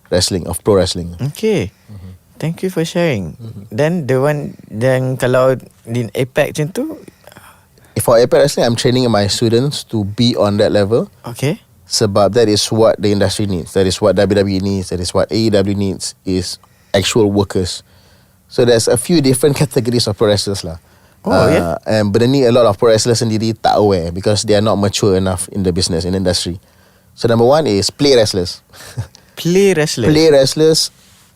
Speaker 3: wrestling, of pro wrestling.
Speaker 1: Thank you for sharing. Then the one, then kalau di APEC macam tu,
Speaker 3: for APEC wrestling, I'm training my students to be on that level. Sebab that is what the industry needs. That is what WWE needs. That is what AEW needs, is actual workers. So there's a few different categories of pro wrestlers lah. And benda ni a lot of pro wrestlers sendiri tak aware because they are not mature enough in the business, in the industry. So number 1 is play wrestlers. Play wrestlers,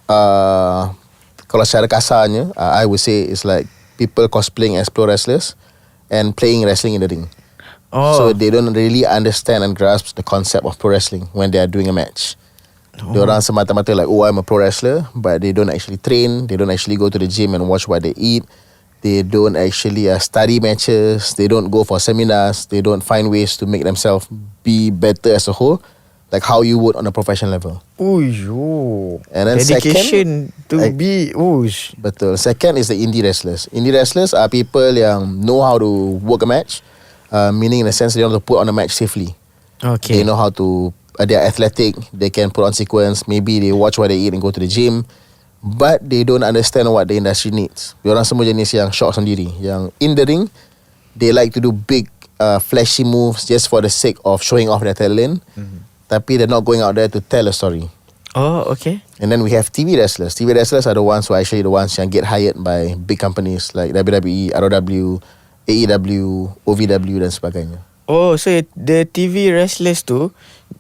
Speaker 3: kalau secara kasarnya, I would say it's like people cosplaying as pro wrestlers and playing wrestling in the ring. So they don't really understand and grasp the concept of pro wrestling when they are doing a match. Diorang semata-mata like, I'm a pro wrestler, but they don't actually train. They don't actually go to the gym and watch what they eat. They don't actually study matches. They don't go for seminars. They don't find ways to make themselves be better as a whole, like how you would on a professional level. And then
Speaker 1: dedication to be.
Speaker 3: Betul. Second is the indie wrestlers. Indie wrestlers are people yang know how to work a match, meaning in a sense they know how to put on a match safely. They know how to, they are athletic, they can put on sequence, maybe they watch what they eat and go to the gym, but they don't understand what the industry needs. Diorang semua jenis yang shock sendiri, yang in the ring they like to do big flashy moves just for the sake of showing off their talent, tapi they're not going out there to tell a story. And then we have TV wrestlers. TV wrestlers are the ones who are actually the ones yang get hired by big companies like WWE, ROW, AEW, OVW dan sebagainya.
Speaker 1: So the TV wrestlers tu,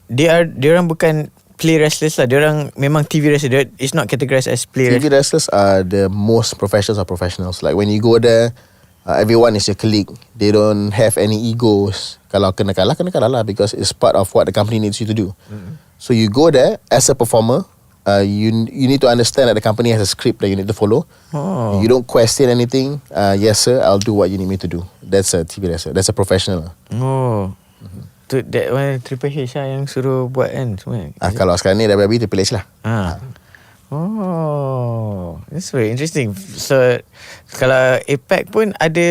Speaker 1: diorang bukan play wrestlers lah. Diorang memang TV wrestlers. It's not categorized as play
Speaker 3: TV wrestlers are the most professionals of professionals. Like when you go there, everyone is your colleague. They don't have any egos. Kalau kena kalah lah, because it's part of what the company needs you to do. So you go there as a performer, you need to understand that the company has a script that you need to follow. You don't question anything. Yes sir, I'll do what you need me to do. That's a TV wrestler. That's a professional.
Speaker 1: Tu that one Triple H lah yang suruh buat kan semua.
Speaker 3: Kalau sekarang ni WWE Triple H lah.
Speaker 1: That's very interesting. So kalau APAC pun ada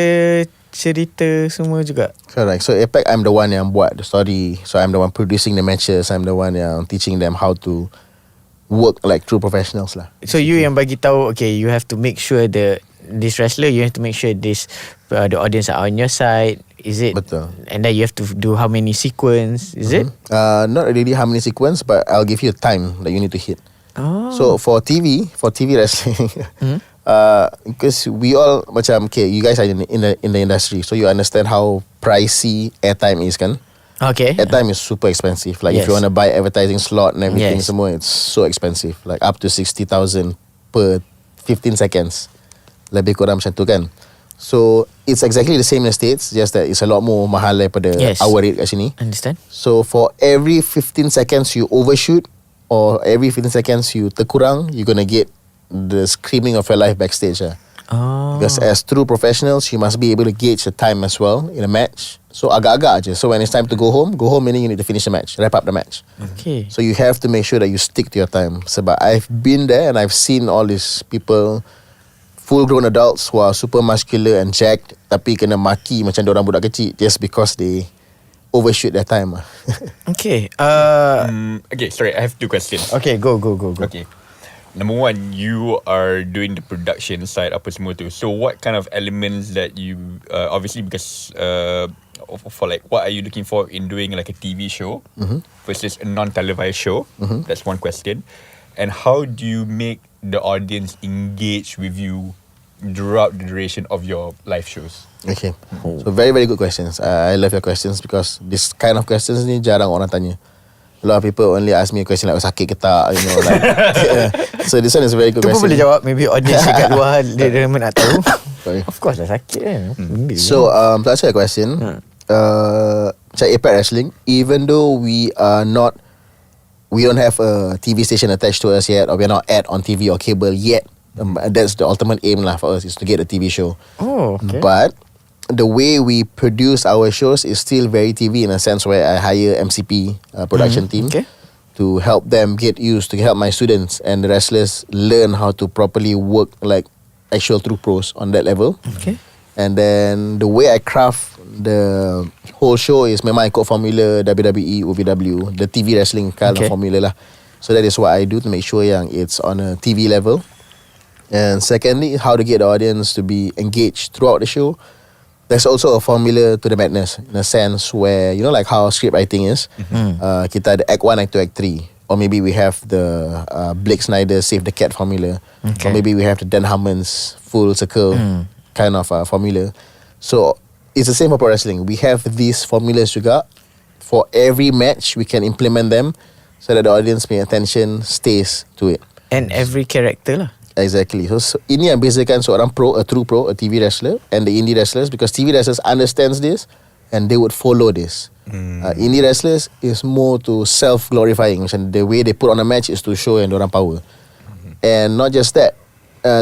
Speaker 1: cerita semua juga.
Speaker 3: Correct. So APAC, I'm the one yang buat the story. So I'm the one producing the matches. I'm the one yang teaching them how to work like true professionals lah.
Speaker 1: So you yang bagi tahu, okay, you have to make sure this wrestler, you have to make sure the audience are on your side. Is it?
Speaker 3: Betul.
Speaker 1: And then you have to do how many sequence? Is it?
Speaker 3: Not really how many sequence, but I'll give you a time that you need to hit. So for TV wrestling, because we all macam, okay, you guys are in the industry, so you understand how pricey airtime is kan.
Speaker 1: Okay.
Speaker 3: Airtime is super expensive. Like if you want to buy advertising slot and everything, semua, it's so expensive. Like up to 60,000 per 15 seconds. Lebih kurang macam tu kan. So it's exactly the same in the States, just that it's a lot more mahal daripada our rate kat sini.
Speaker 1: Understand.
Speaker 3: So for every 15 seconds you overshoot, or every 15 seconds you terkurang, you're gonna get the screaming of your life backstage lah. Because as true professionals, you must be able to gauge the time as well in a match. So agak-agak je. So when it's time to go home meaning you need to finish the match, wrap up the match.
Speaker 1: Okay.
Speaker 3: So you have to make sure that you stick to your time. Sebab I've been there and I've seen all these people, full grown adults who are super muscular and jacked, tapi kena maki macam diorang budak kecil just because they overshoot their time.
Speaker 1: Okay.
Speaker 2: Okay, sorry, I have 2 questions.
Speaker 1: Okay, go.
Speaker 2: Okay. Number 1, you are doing the production side apa semua tu. So what kind of elements that you obviously because for like what are you looking for in doing like a TV show versus a non-televised show? That's one question. And how do you make the audience engage with you throughout the duration of your live shows?
Speaker 3: Okay. So very very good questions. I love your questions because this kind of questions ni jarang orang tanya. A lot of people only ask me a question like sakit ke tak, you know, like. So this one is a very good
Speaker 1: tu
Speaker 3: question.
Speaker 1: Tu pun boleh jawab. Maybe audience dekat luar dia nak tahu.
Speaker 3: Sorry.
Speaker 1: Of course lah, sakit kan.
Speaker 3: So to answer your question, macam APAC wrestling, even though we don't have a TV station attached to us yet, or we're not on TV or cable yet, that's the ultimate aim lah for us, is to get a TV show.
Speaker 1: Okay.
Speaker 3: But the way we produce our shows is still very TV in a sense, where I hire MCP production team to help them get used, to help my students and the wrestlers learn how to properly work like actual true pros on that level.
Speaker 1: Okay.
Speaker 3: And then the way I craft the whole show is memang ikut formula WWE, UVW, the TV wrestling kind of formula lah. So that is what I do to make sure yang it's on a TV level. And secondly, how to get the audience to be engaged throughout the show. There's also a formula to the madness, in a sense where, you know, like how script writing is. Kita ada Act 1, Act 2, Act 3. Or maybe we have the Blake Snyder Save the Cat formula. Or maybe we have the Dan Harmon's Full Circle kind of formula. So it's the same for pro wrestling. We have these formulas juga. For every match, we can implement them so that the audience paying attention stays to it.
Speaker 1: And every character lah.
Speaker 3: Exactly. So ini yang bezakan seorang pro, a true pro, a TV wrestler, and the indie wrestlers, because TV wrestlers understands this and they would follow this. Indie wrestlers is more to self-glorifying. Macam the way they put on a match is to show yang diorang power. And not just that,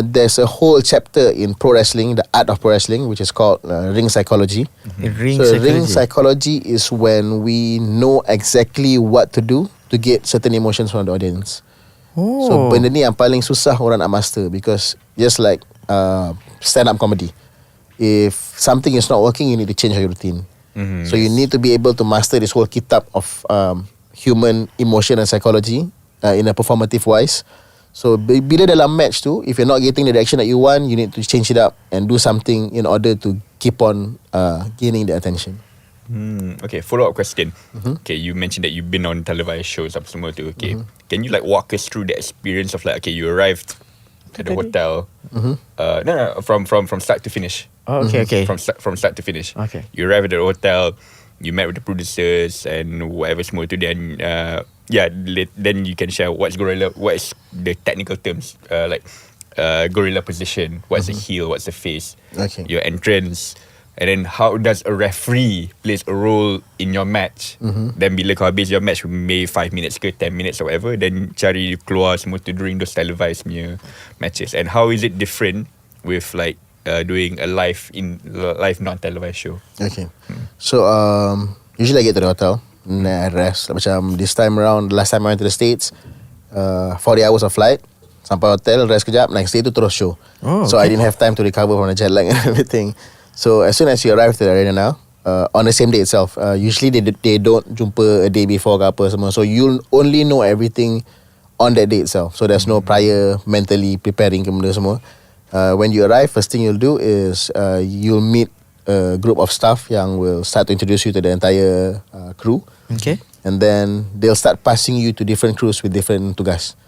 Speaker 3: there's a whole chapter in pro wrestling, the art of pro wrestling, which is called ring psychology. Ring psychology is when we know exactly what to do to get certain emotions from the audience. So benda ni yang paling susah orang nak master, because just like stand-up comedy, if something is not working, you need to change your routine. So you need to be able to master this whole kitab of human emotion and psychology in a performative wise. So bila dalam match tu, if you're not getting the direction that you want, you need to change it up and do something in order to keep on gaining the attention.
Speaker 2: Okay, follow-up question. Okay, you mentioned that you've been on televised shows apa semua tu. Okay, can you like walk us through the experience of like, okay, you arrived at the hotel. No, from start to finish.
Speaker 1: Okay.
Speaker 2: From start to finish.
Speaker 1: Okay.
Speaker 2: You arrived at the hotel. You met with the producers and whatever semua tu. Then then you can share what is the technical terms like gorilla position. What's the heel? What's the face?
Speaker 3: Okay.
Speaker 2: Your entrance. And then how does a referee plays a role in your match? Then bila kau habis your match, maybe 5 minutes ke 10 minutes or whatever, then cari keluar semua tu during those televised punya matches. And how is it different with like doing a live non-televised show?
Speaker 3: Okay. So usually I get to the hotel and I rest. Macam this time around, last time I went to the States, 40 hours of flight, sampai hotel, rest kejap, next day tu terus show. So I didn't have time to recover from the jet lag and everything. So as soon as you arrive to the arena now, on the same day itself, usually they don't jumpa a day before ke apa semua. So you'll only know everything on that day itself. So there's no prior mentally preparing ke benda semua. When you arrive, first thing you'll do is you'll meet a group of staff yang will start to introduce you to the entire crew.
Speaker 1: Okay.
Speaker 3: And then they'll start passing you to different crews with different tugas.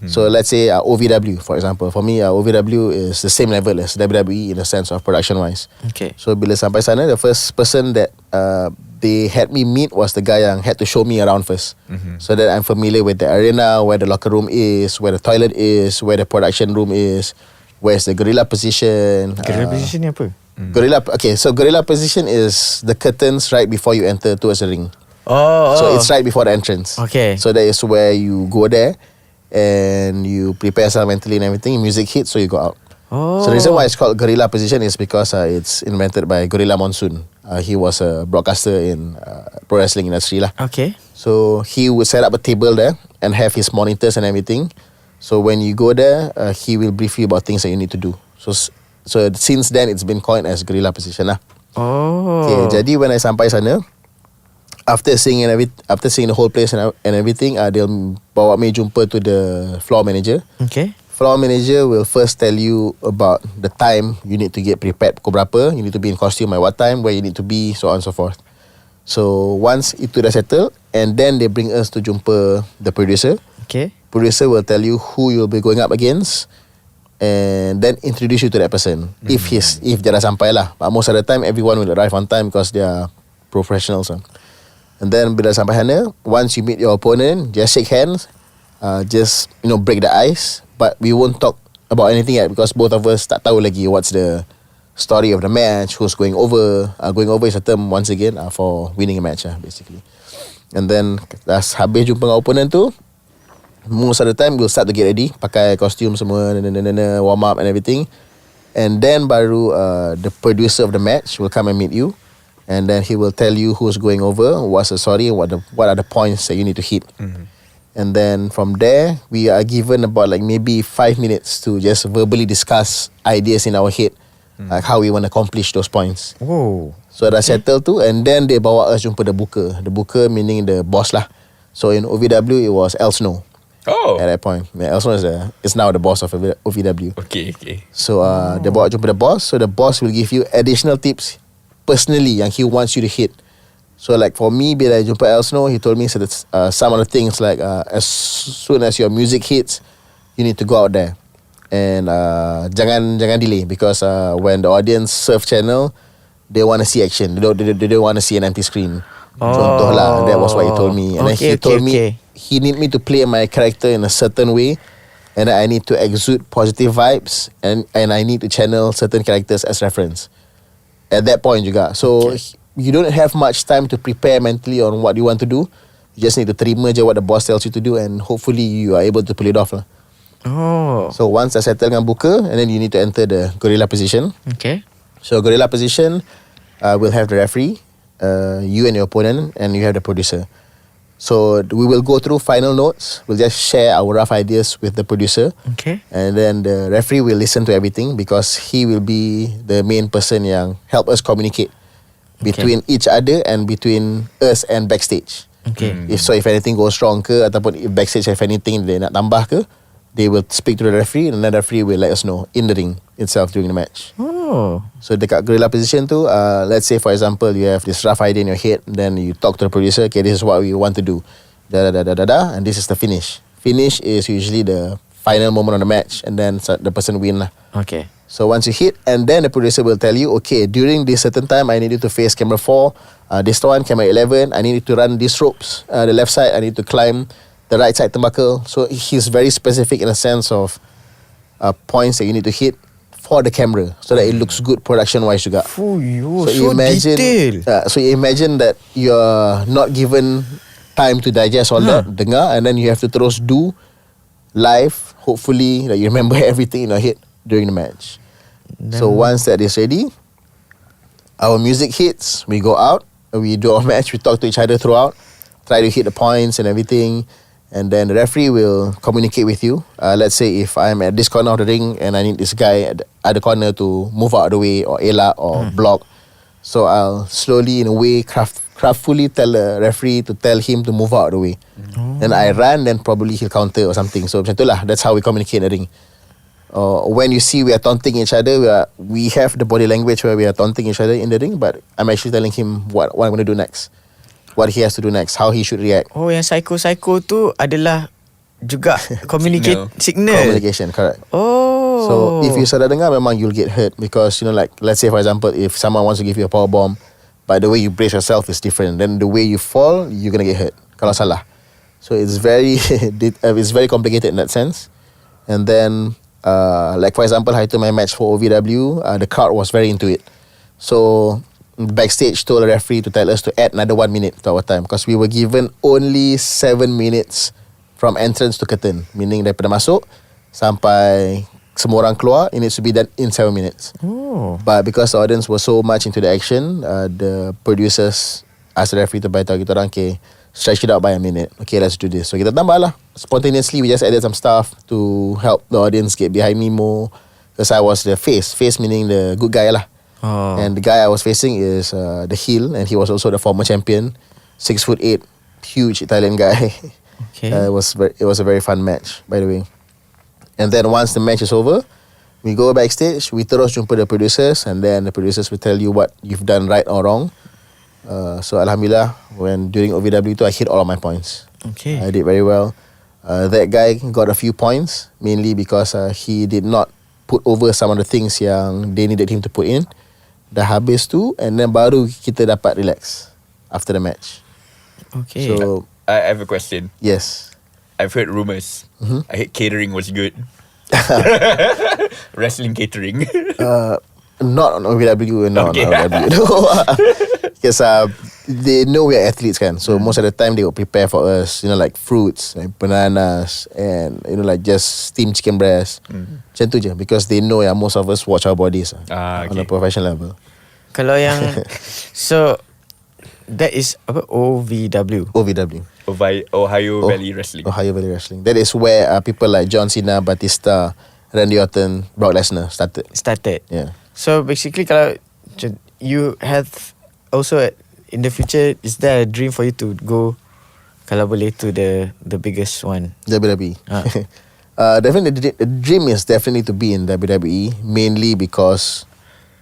Speaker 3: So let's say OVW, for example. For me, OVW is the same level as WWE in the sense of production-wise.
Speaker 1: Okay.
Speaker 3: So bila sampai sana, the first person that they had me meet was the guy yang had to show me around first. So that I'm familiar with the arena, where the locker room is, where the toilet is, where the production room is, where's the gorilla position.
Speaker 1: Gorilla position ni apa?
Speaker 3: Gorilla, okay, so gorilla position is the curtains right before you enter towards the ring. So it's right before the entrance.
Speaker 1: Okay.
Speaker 3: So that is where you go there and you prepare yourself mentally and everything. Music hits, so you go out. So the reason why it's called gorilla position is because it's invented by Gorilla Monsoon. He was a broadcaster in pro wrestling industry lah.
Speaker 1: Okay.
Speaker 3: So he would set up a table there and have his monitors and everything. So when you go there, he will brief you about things that you need to do. So since then, it's been coined as gorilla position lah. Okay, jadi when I sampai sana, after seeing the whole place and everything, they'll bawa me jumpa to the floor manager.
Speaker 1: Okay.
Speaker 3: Floor manager will first tell you about the time you need to get prepared. Pukul berapa you need to be in costume at what time, where you need to be, so on and so forth. So once itu dah settle, and then they bring us to jumpa the producer.
Speaker 1: Okay.
Speaker 3: Producer will tell you who you'll be going up against, and then introduce you to that person. If dia dah sampai lah. But most of the time, everyone will arrive on time because they are professionals. And then bila sampai sana, once you meet your opponent, just shake hands, just break the ice. But we won't talk about anything yet because both of us tak tahu lagi what's the story of the match, who's going over. Going over is a term once again for winning a match basically. And then dah habis jumpa dengan opponent tu, most of the time we'll start to get ready, pakai costume semua, warm up and everything. And then baru the producer of the match will come and meet you. And then he will tell you who's going over, what's the story, and what are the points that you need to hit. And then from there, we are given about like maybe 5 minutes to just verbally discuss ideas in our head, like how we want to accomplish those points. So dah settle tu, and then they bawa us jumpa the booker. The booker meaning the boss lah. So in OVW, it was �12𝘆𝑘𝙄𝑼𝑑𝙊𝑐𝑒. At that point, �12𝘆𝑘𝙄𝑼𝑑𝙊𝑐𝑒 is now the boss of OVW.
Speaker 2: Okay.
Speaker 3: So they bawa jumpa the boss. So the boss will give you additional tips personally yang he wants you to hit. So like for me, bila I jumpa �12𝘆𝑘𝙄𝑼𝑑𝙊𝑐𝑒, he told me some of the things like as soon as your music hits, you need to go out there and jangan delay because when the audience surf channel, they want to see action. They don't want to see an empty screen. Contoh lah, that was what he told me. And then he told me he need me to play my character in a certain way, and I need to exude positive vibes, and I need to channel certain characters as reference at that point juga. So you don't have much time to prepare mentally on what you want to do. You just need to terima je what the boss tells you to do, and hopefully you are able to pull it off lah. So once dah settle dengan booker, and then you need to enter the gorilla position.
Speaker 1: Okay.
Speaker 3: So gorilla position will have the referee, you and your opponent, and you have the producer. So we will go through final notes. We'll just share our rough ideas with the producer.
Speaker 1: Okay.
Speaker 3: And then the referee will listen to everything because he will be the main person yang help us communicate between each other and between us and backstage.
Speaker 1: Okay.
Speaker 3: If anything goes wrong ke, ataupun if backstage have anything they nak tambah ke, they will speak to the referee, and then the referee will let us know in the ring itself during the match. So dekat gorilla position tu, let's say for example you have this rough idea in your head, then you talk to the producer, okay, this is what we want to do, and this is the finish. Finish is usually the final moment of the match, and then the person win lah.
Speaker 1: Okay.
Speaker 3: So once you hit, and then the producer will tell you, okay, during this certain time, I need you to face camera 4, this one, camera 11, I need you to run these ropes, the left side, I need to climb the right side turnbuckle. So he's very specific in a sense of points that you need to hit for the camera, so that it looks good production wise juga.
Speaker 1: So detailed.
Speaker 3: So you imagine that you're not given time to digest all that, dengar, and then you have to terus do live. Hopefully that you remember everything in your head during the match. So once that is ready, our music hits, we go out, we do our match, we talk to each other throughout, try to hit the points and everything, and then the referee will communicate with you. Let's say if I'm at this corner of the ring and I need this guy at the other corner to move out of the way or elak or block, so I'll slowly, in a way, craftfully tell the referee to tell him to move out of the way. Then I run, then probably he'll counter or something. So macam tu lah, that's how we communicate in the ring. When you see we are taunting each other, we have the body language where we are taunting each other in the ring, but I'm actually telling him what I'm going to do next, what he has to do next, how he should react.
Speaker 1: Oh, yang psycho tu adalah juga signal.
Speaker 3: Communication, correct.
Speaker 1: Oh.
Speaker 3: So if you salah dengar, memang you'll get hurt, because like let's say for example, if someone wants to give you a power bomb, but the way you brace yourself is different, then the way you fall, you're gonna get hurt kalau salah. So it's very it's very complicated in that sense. And then like for example, I took my match for OVW, the crowd was very into it. So backstage told the referee to tell us to add another 1 minute to our time, because we were given only 7 minutes from entrance to curtain, meaning daripada masuk sampai semua orang keluar, it needs to be done in 7 minutes. But because the audience was so much into the action, the producers asked the referee to beritahu kita orang, okay, stretch it out by a minute. Okay, let's do this. So kita tambah lah. Spontaneously, we just added some stuff to help the audience get behind me more, because I was the face meaning the good guy lah. And the guy I was facing is the heel, and he was also the former champion, 6'8", huge Italian guy.
Speaker 1: Okay.
Speaker 3: It was a very fun match, by the way. And then once the match is over, we go backstage, we terus jumpa the producers, and then the producers will tell you what you've done right or wrong. So Alhamdulillah, during OVW tu, I hit all of my points.
Speaker 1: Okay.
Speaker 3: I did very well. That guy got a few points, mainly because he did not put over some of the things yang they needed him to put in. Dah habis tu, and then baru kita dapat relax after the match.
Speaker 1: Okay.
Speaker 3: So
Speaker 2: I have a question.
Speaker 3: yes.
Speaker 2: I've heard rumors. I heard catering was good. Wrestling catering.
Speaker 3: Not on OVW, not
Speaker 2: Okay.
Speaker 3: on OVW. Because they know we are athletes kan, so most of the time they will prepare for us, like fruits, like bananas, and like just steamed chicken breast. Macam tu je, because they know most of us watch our bodies on a professional level.
Speaker 1: Kalau yang so that is apa OVW.
Speaker 2: Ohio Valley Wrestling.
Speaker 3: Ohio Valley Wrestling. That is where people like John Cena, Batista, Randy Orton, Brock Lesnar started. Yeah.
Speaker 1: So basically, kalau you have also in the future, is there a dream for you to go, kalau boleh, to the biggest one?
Speaker 3: WWE. Definitely, the dream is definitely to be in WWE, mainly because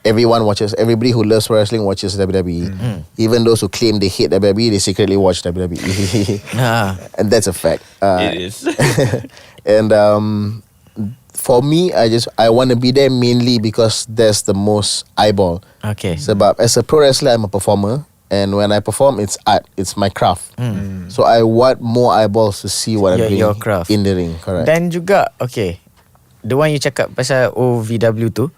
Speaker 3: everybody who loves wrestling watches WWE. Even those who claim they hate WWE, they secretly watch WWE. And that's a fact.
Speaker 2: It is.
Speaker 3: And for me, I want to be there mainly because there's the most eyeball.
Speaker 1: Okay.
Speaker 3: Sebab as a pro wrestler, I'm a performer, and when I perform, it's art, it's my craft. So I want more eyeballs to see what I'm doing
Speaker 1: your craft
Speaker 3: in the ring. Correct.
Speaker 1: Dan juga, okay, the one you cakap pasal OVW tu,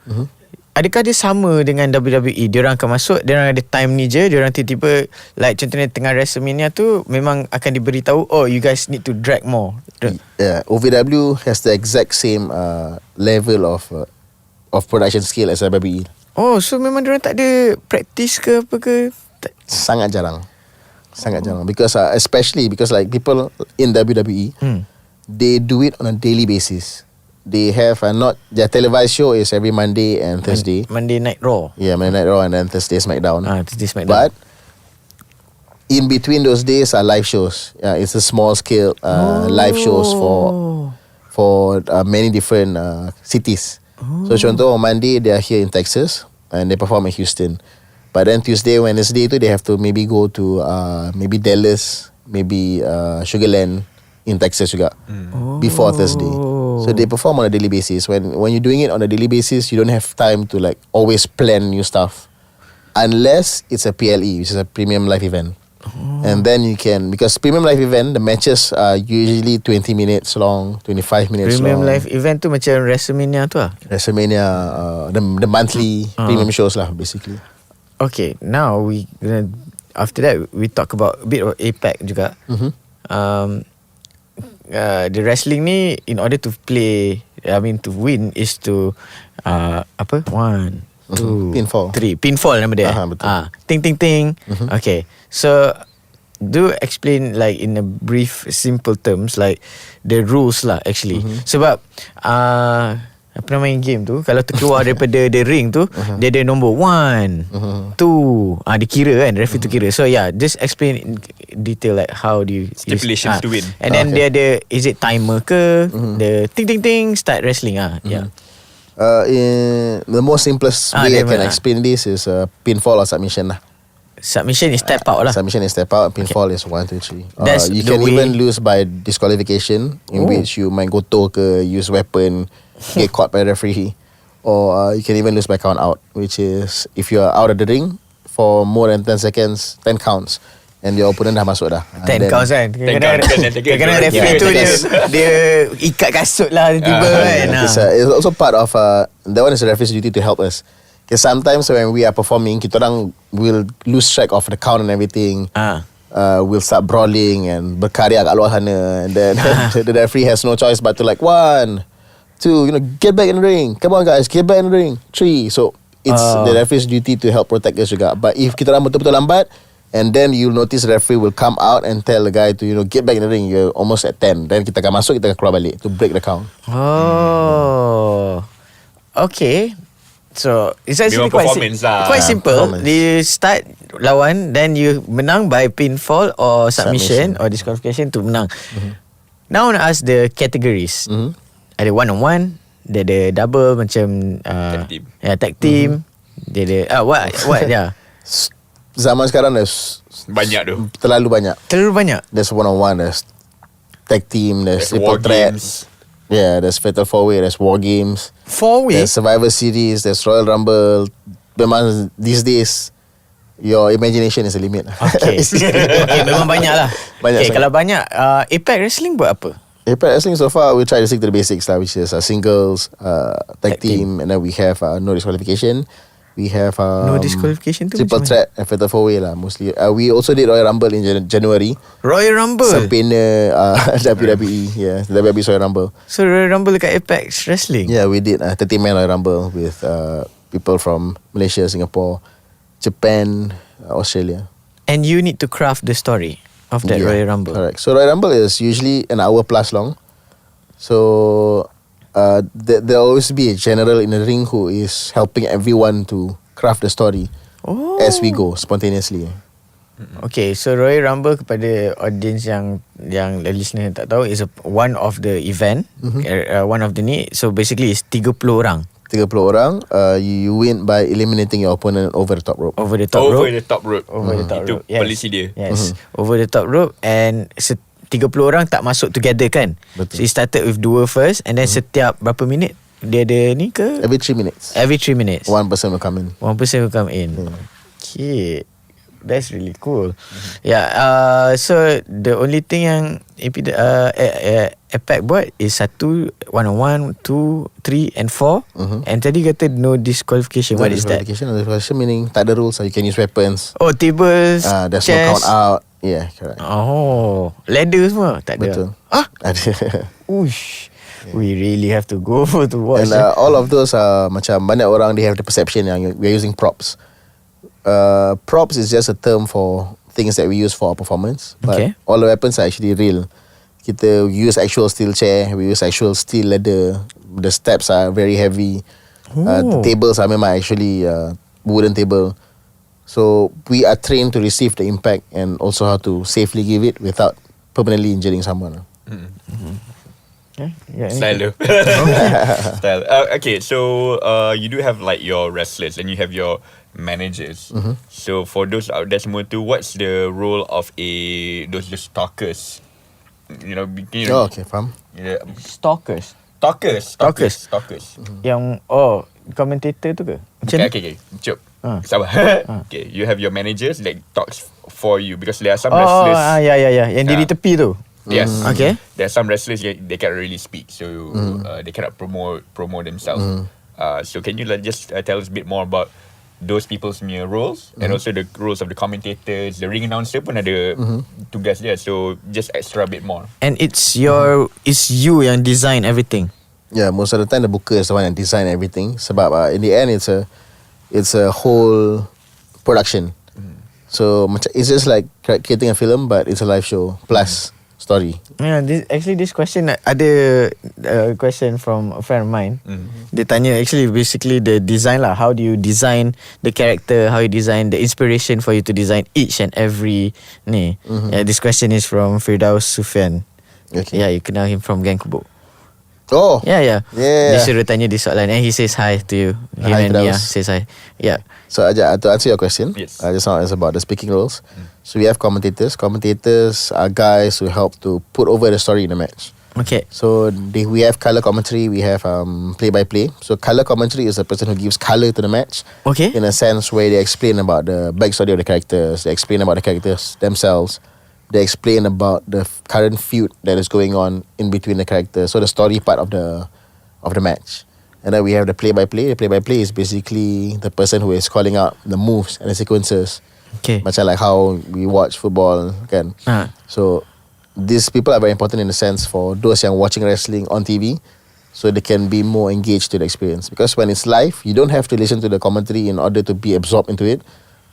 Speaker 1: adakah dia sama dengan WWE? Diorang akan masuk, diorang ada time ni je, diorang tiba-tiba, like contohnya tengah WrestleMania tu, memang akan diberitahu, oh, you guys need to drag more.
Speaker 3: Yeah, OVW has the exact same level of production skill as WWE.
Speaker 1: Oh, so memang diorang tak ada practice ke apa ke?
Speaker 3: Sangat jarang. Because especially because like people in WWE, they do it on a daily basis. They have not their televised show is every Monday and Thursday.
Speaker 1: Monday Night Raw.
Speaker 3: Yeah, Monday Night Raw, and then Thursday SmackDown.
Speaker 1: Thursday SmackDown.
Speaker 3: But in between those days are live shows. It's a small scale live shows for many different cities. So contoh on Monday they are here in Texas and they perform in Houston. But then Tuesday, Wednesday tu they have to maybe go to maybe Dallas, maybe Sugarland in Texas juga before Thursday. So they perform on a daily basis. When you're doing it on a daily basis, you don't have time to like always plan new stuff, unless it's a PLE, which is a premium live event. And then you can, because premium live event, the matches are usually 20 minutes long, 25 minutes
Speaker 1: Premium
Speaker 3: long.
Speaker 1: live event tu macam WrestleMania tu lah.
Speaker 3: WrestleMania, the monthly premium shows lah, basically.
Speaker 1: Okay, now we gonna, after that we talk about a bit of APEC juga. The wrestling ni, in order to play, to win is to apa? 1, 2,
Speaker 3: Pinfall.
Speaker 1: 3. Pinfall nama dia.
Speaker 3: Betul.
Speaker 1: Ting ting ting. Okay. So do explain like in a brief simple terms like the rules lah actually. Sebab apa nama main game tu, kalau terkeluar daripada the ring tu, dia ada nombor 1, 2. Dia kira kan, referee tu kira. So yeah, just explain in detail like how do you
Speaker 2: stipulations to win.
Speaker 1: And then dia ada, is it timer ke? The ting ting ting start wrestling yeah.
Speaker 3: In the most simplest way I can explain this is pinfall or submission lah.
Speaker 1: Submission is step out lah.
Speaker 3: Submission is step out. Pinfall is 1, 2, 3.
Speaker 1: That's
Speaker 3: You
Speaker 1: the
Speaker 3: can
Speaker 1: way.
Speaker 3: even lose by disqualification, in which you might go toe ke, use weapon, get caught by the referee, or you can even lose by count out, which is if you are out of the ring for more than 10 seconds, 10 counts, and your opponent dah masuk dah.
Speaker 1: 10 counts kan. Kadang-kadang referee tu dia ikat kasut lah tiba-tiba kan.
Speaker 3: It's also part of that one is the referee's duty to help us. Because sometimes when we are performing, kita orang will lose track of the count and everything. We'll start brawling and berkarya kat luar sana, and then the referee has no choice but to like 1, 2, get back in the ring. Come on guys, get back in the ring. 3. So it's the referee's duty to help protect us juga. But if kita orang betul-betul lambat, and then you'll notice the referee will come out and tell the guy to get back in the ring. You're almost at 10. Then kita akan masuk, kita akan keluar balik to break the count.
Speaker 1: Okay. So it's actually quite simple.
Speaker 3: Performance.
Speaker 1: You start lawan, then you menang by pinfall or submission or disqualification to menang. Now I want to ask the categories. Ada one on one, dia ada double macam
Speaker 2: tag team.
Speaker 1: Tag team. Dia ada what yeah.
Speaker 3: Zaman sekarang there's
Speaker 2: banyak tu.
Speaker 3: Terlalu banyak. There's one on one, there's tag team, there's triple threat. Yeah, there's Fatal 4-Way, there's War Games,
Speaker 1: 4-Way,
Speaker 3: there's Survivor Series, there's Royal Rumble. Memang these days your imagination is a limit.
Speaker 1: Okay, memang banyak lah.
Speaker 3: Banyak sangat.
Speaker 1: Kalau banyak APEC Wrestling buat apa?
Speaker 3: APEC Wrestling so far we try to stick to the basics lah, which is singles, tag team, and then we have no disqualification. We have
Speaker 1: no disqualification tu
Speaker 3: triple threat and Fatal 4-Way lah mostly. We also did Royal Rumble in January.
Speaker 1: Royal Rumble
Speaker 3: Sempena WWE. Yeah, WWE Royal Rumble.
Speaker 1: So Royal Rumble dekat APEC Wrestling.
Speaker 3: Yeah, we did 30-man Royal Rumble with people from Malaysia, Singapore, Japan, Australia.
Speaker 1: And you need to craft the story of that Royal Rumble.
Speaker 3: Correct. So Royal Rumble is usually an hour plus long. So there'll always be a general in the ring who is helping everyone to craft the story as we go spontaneously.
Speaker 1: Okay, so Royal Rumble kepada audience yang listener tak tahu is one of the event, one of the ni. So basically it's 30 orang.
Speaker 3: 30 orang. You win by eliminating your opponent over the top rope.
Speaker 1: Over the top rope.
Speaker 2: Itu
Speaker 1: Yes.
Speaker 2: polisi dia.
Speaker 1: Yes. Over the top rope, and 30 orang tak masuk together kan.
Speaker 3: Betul.
Speaker 1: So he started with 2 first, and then setiap berapa minit dia ada ni ke?
Speaker 3: Every 3 minutes.
Speaker 1: Every 3 minutes.
Speaker 3: One person will come in.
Speaker 1: Okay, that's really cool. Yeah. So the only thing yang APEC buat is 1 1-on-1, 2, 3 and 4. And tadi kata no disqualification. What is that?
Speaker 3: No disqualification meaning tak ada rules. You can use weapons.
Speaker 1: Oh, tables,
Speaker 3: There's
Speaker 1: chairs.
Speaker 3: no count out. Yeah, correct.
Speaker 1: Oh, ladder semua tak ada.
Speaker 3: Betul.
Speaker 1: Ada. Uish. We really have to go to watch.
Speaker 3: And all of those macam banyak orang they have the perception yang we're using props. Props is just a term for things that we use for our performance. But all the weapons are actually real. Kita use actual steel chair, we use actual steel ladder. The steps are very heavy. The tables are memang actually wooden table. So we are trained to receive the impact and also how to safely give it without permanently injuring someone.
Speaker 2: Style. Okay, so you do have like your wrestlers and you have your managers. So for those out there semua tu, what's the role of those stalkers?
Speaker 3: Okay, faham.
Speaker 1: Stalkers.
Speaker 2: Stalkers.
Speaker 1: Yang commentator tu ke? Macam
Speaker 2: Okay. Jom. Sabar. Okay, you have your managers that talks for you, because there are some wrestlers.
Speaker 1: Ya. Yang diri tepi tu.
Speaker 2: Yes.
Speaker 1: Okay.
Speaker 2: There are some wrestlers they can't really speak, so they cannot promote themselves. So can you just tell us a bit more about those people's roles and also the roles of the commentators, the ring announcer pun ada tugas dia. So just extra bit more.
Speaker 1: And it's you yang design everything.
Speaker 3: Yeah, most of the time the booker is the one that design everything. Sebab in the end it's a whole production. So it's just like creating a film, but it's a live show plus story.
Speaker 1: Yeah, this question ada a question from a friend of mine. Dia tanya actually basically the design lah. How do you design the character? How you design the inspiration for you to design each and every ni? Yeah, this question is from Firdaus Sufian.
Speaker 3: Okay.
Speaker 1: Yeah, you kenal him from Gang Kubuk.
Speaker 3: Oh.
Speaker 1: Yeah.
Speaker 3: Yeah.
Speaker 1: Dia suruh tanya this soalan and he says hi to you. Him
Speaker 3: Hi,
Speaker 1: and Mia
Speaker 3: Firdaus.
Speaker 1: says hi. Yeah.
Speaker 3: So to answer your question,
Speaker 2: Yes.
Speaker 3: just now it's about the speaking roles. So we have commentators. Commentators are guys who help to put over the story in the match.
Speaker 1: Okay.
Speaker 3: So we have color commentary, we have play-by-play. So color commentary is the person who gives color to the match.
Speaker 1: Okay.
Speaker 3: In a sense where they explain about the backstory of the characters, they explain about the characters themselves, they explain about the current feud that is going on in between the characters. So the story part of the match. And then we have the play-by-play. The play-by-play is basically the person who is calling out the moves and the sequences.
Speaker 1: Okay.
Speaker 3: Macam like how we watch football, kan? So these people are very important in the sense for those yang watching wrestling on TV, so they can be more engaged to the experience. Because when it's live, you don't have to listen to the commentary in order to be absorbed into it,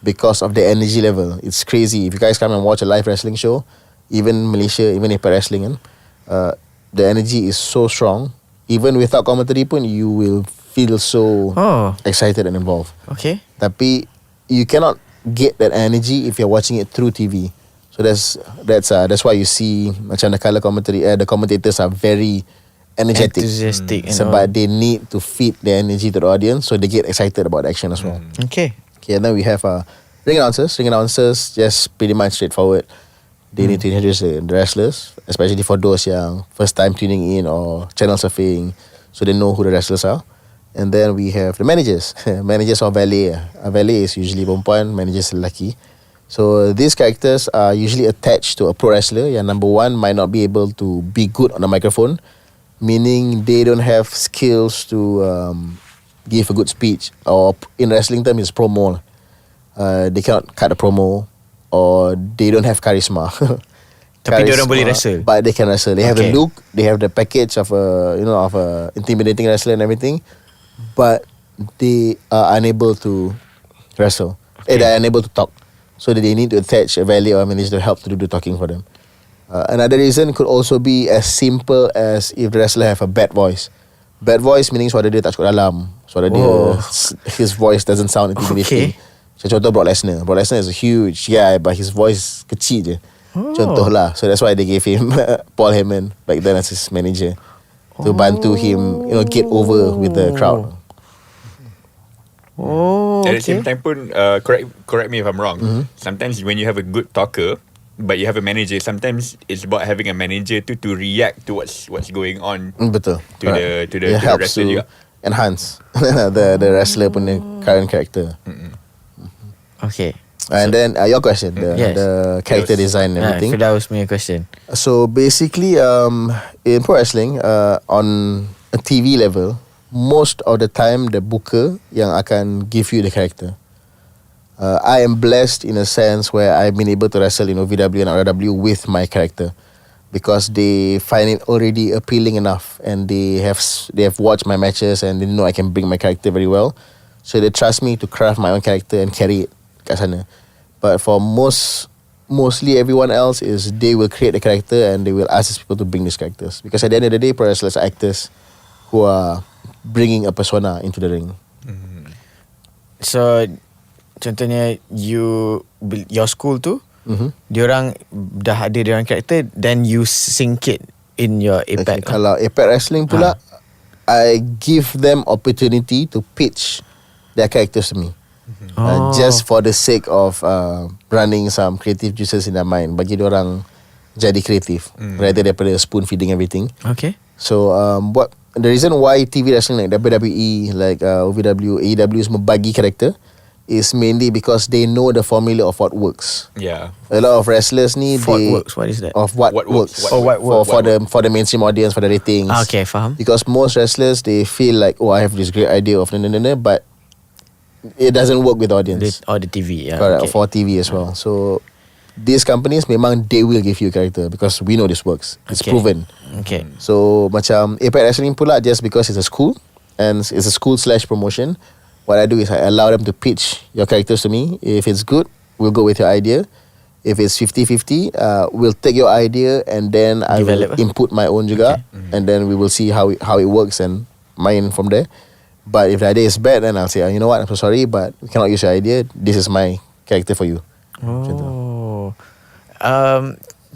Speaker 3: because of the energy level. It's crazy. If you guys come and watch a live wrestling show, even Malaysia, even Impact Wrestling, the energy is so strong. Even without commentary pun, you will feel so excited and involved.
Speaker 1: Okay.
Speaker 3: Tapi you cannot get that energy if you're watching it through TV. So that's why you see macam the color commentary, the commentators are very energetic.
Speaker 1: Enthusiastic.
Speaker 3: Sebab they need to feed the energy to the audience, so they get excited about the action as well.
Speaker 1: Okay.
Speaker 3: And then we have ring announcers. Ring announcers just pretty much straightforward. They need to introduce the wrestlers, especially for those yang first time tuning in or channel surfing, so they know who the wrestlers are. And then we have the managers. Managers or valet. A valet is usually perempuan, managers lelaki. So these characters are usually attached to a pro wrestler yang number one might not be able to be good on the microphone, meaning they don't have skills to give a good speech, or in wrestling term is promo. They cannot cut a promo, or they don't have charisma.
Speaker 1: Tapi dia orang boleh wrestle.
Speaker 3: But they can wrestle. They have the look, they have the package of a intimidating wrestler and everything, but they are unable to wrestle. They are unable to talk. So they need to attach a valet or a manager to help to do the talking for them. Another reason could also be as simple as if the wrestler have a bad voice. Bad voice meaning suara dia tak cukup dalam. Suara dia, his voice doesn't sound intimidating. Contoh Brock Lesnar. Brock Lesnar is a huge guy, but his voice kecil je. Contoh lah. So that's why they gave him Paul Heyman back then as his manager, to bantu him, get over with the crowd.
Speaker 2: At the same time pun, correct me if I'm wrong. Sometimes when you have a good talker, but you have a manager, sometimes it's about having a manager to react to what's going on.
Speaker 3: Betul.
Speaker 2: To the
Speaker 3: helps
Speaker 2: wrestler
Speaker 3: to
Speaker 2: juga.
Speaker 3: enhance the wrestler punya current character.
Speaker 1: Okay.
Speaker 3: And then your question, the character design and everything.
Speaker 1: Firdaus punya question.
Speaker 3: So basically, in pro wrestling, on a TV level, most of the time the booker yang akan give you the character. I am blessed in a sense where I've been able to wrestle in OVW and RW with my character, because they find it already appealing enough, and they have watched my matches and they know I can bring my character very well. So they trust me to craft my own character and carry it kat sana. But for mostly everyone else is they will create a character and they will ask these people to bring these characters, because at the end of the day, pro wrestlers are actors who are bringing a persona into the ring.
Speaker 1: So contohnya your school tu, diorang dah ada diorang karakter, then you sync it in your Impact.
Speaker 3: Kalau Impact Wrestling pula, I give them opportunity to pitch their characters to me. Just for the sake of running some creative juices in their mind, bagi diorang jadi kreatif rather daripada spoon feeding everything.
Speaker 1: Okay.
Speaker 3: So the reason why TV wrestling like WWE, like OVW, AEW semua bagi karakter is mainly because they know the formula of what works.
Speaker 2: Yeah.
Speaker 3: A lot of wrestlers ni
Speaker 1: Works. What is that?
Speaker 3: of what works.
Speaker 1: What works.
Speaker 3: For the mainstream audience, for the ratings.
Speaker 1: Okay, faham.
Speaker 3: Because most wrestlers, they feel like, oh, I have this great idea of but it doesn't work with the audience.
Speaker 1: Or the TV. Yeah.
Speaker 3: Correct,
Speaker 1: Okay.
Speaker 3: for TV as well. So these companies memang they will give you a character because we know this works. It's
Speaker 1: Okay.
Speaker 3: proven.
Speaker 1: Okay.
Speaker 3: So macam Impact Wrestling pula, just because it's a school and it's a school/promotion, what I do is I allow them to pitch your characters to me. If it's good, we'll go with your idea. If it's 50-50, we'll take your idea and then I will input my own juga, and then we will see how it works and mine from there. But if the idea is bad, then I'll say, you know what, I'm so sorry, but we cannot use your idea. This is my character for you.
Speaker 1: Oh.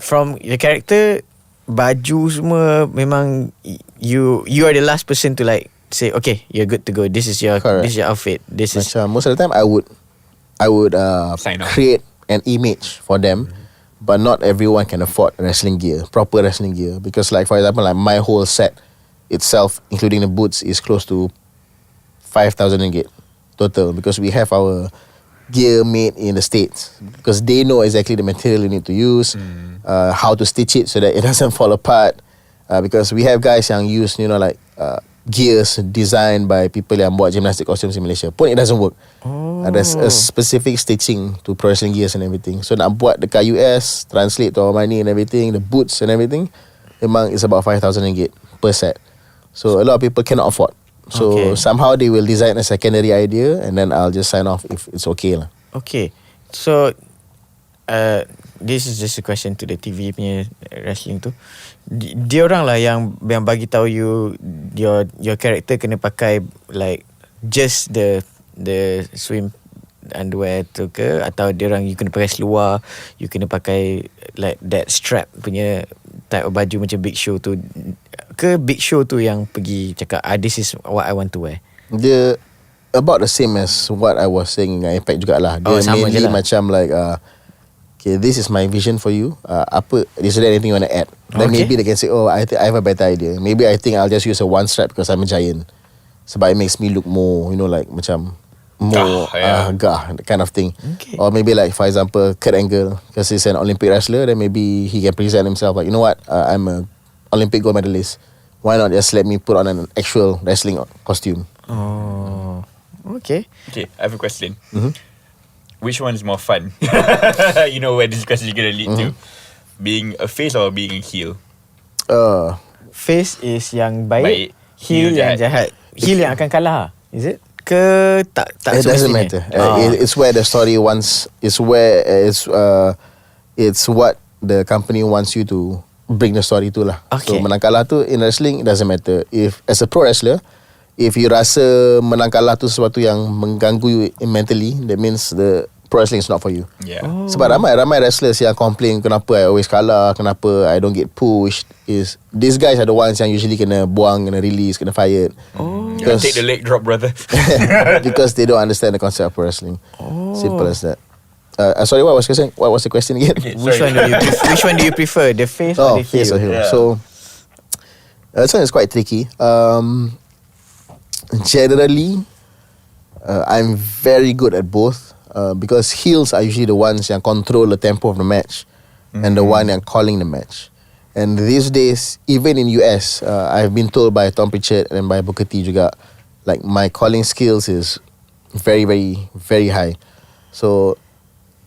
Speaker 1: From your character, baju semua memang you are the last person to like say, okay, you're good to go. This is your outfit. This is
Speaker 3: macam most of the time I would create an image for them, but not everyone can afford proper wrestling gear. Because like for example, like my whole set itself, including the boots, is close to 5,000 ringgit total, because we have our gear made in the States, because they know exactly the material you need to use, how to stitch it so that it doesn't fall apart, because we have guys yang use gears designed by people yang buat gymnastic costumes in Malaysia pun it doesn't work. There's a specific stitching to pro wrestling gears and everything. So nak buat dekat US, translate to our money and everything, the boots and everything, memang it's about 5,000 ringgit per set. So a lot of people cannot afford. So somehow they will design a secondary idea, and then I'll just sign off if it's okay lah.
Speaker 1: Okay. So this is just a question to the TV punya wrestling tu. Dia orang lah yang bagi tahu you your character kena pakai like just the swim underwear tu ke, atau dia orang you kena pakai seluar, you kena pakai like that strap punya type of baju macam Big Show tu ke? Big Show tu yang pergi cakap this is what I want to wear.
Speaker 3: Dia about the same as what I was saying dengan Impact jugalah. Dia mainly macam like okay, this is my vision for you. Is there anything you want to add? Then maybe they can say, oh, I have a better idea. Maybe I think I'll just use a one strap because I'm a giant. Sebab it makes me look more, like macam more gah, that kind of thing. Okay. Or maybe like for example, Kurt Angle, because he's an Olympic wrestler, then maybe he can present himself like, you know what, I'm a Olympic gold medalist. Why not just let me put on an actual wrestling costume?
Speaker 1: Oh, okay.
Speaker 2: Okay, I have a question. Which one is more fun? You know where this question is going to lead to. Being a face or being a heel?
Speaker 1: Face is yang baik. Heel yang jahat. Heel yang akan kalah, is it? Ke tak
Speaker 3: it doesn't matter. It's where the story wants. It's where it's what the company wants you to bring the story to lah. So menang kalah tu in wrestling, it doesn't matter. If as a pro wrestler, if you rasa menang kalah tu sesuatu yang mengganggu you mentally, that means the pro wrestling is not for you.
Speaker 2: Yeah.
Speaker 3: Sebab ramai wrestlers yang complain, kenapa I always kalah, kenapa I don't get pushed. Is these guys are the ones yang usually kena buang, kena release, kena fired.
Speaker 2: Take the leg drop, brother.
Speaker 3: Because they don't understand the concept of pro wrestling. Simple as that. Sorry, what was the question again?
Speaker 2: Okay,
Speaker 1: which one do you prefer, the face or the heel?
Speaker 3: Face or heel. Yeah. So this one is quite tricky. Generally, I'm very good at both, because heels are usually the ones yang control the tempo of the match, and the one yang calling the match. And these days, even in US, I've been told by Tom Pritchard and by Booker T juga, like my calling skills is very, very, very high. So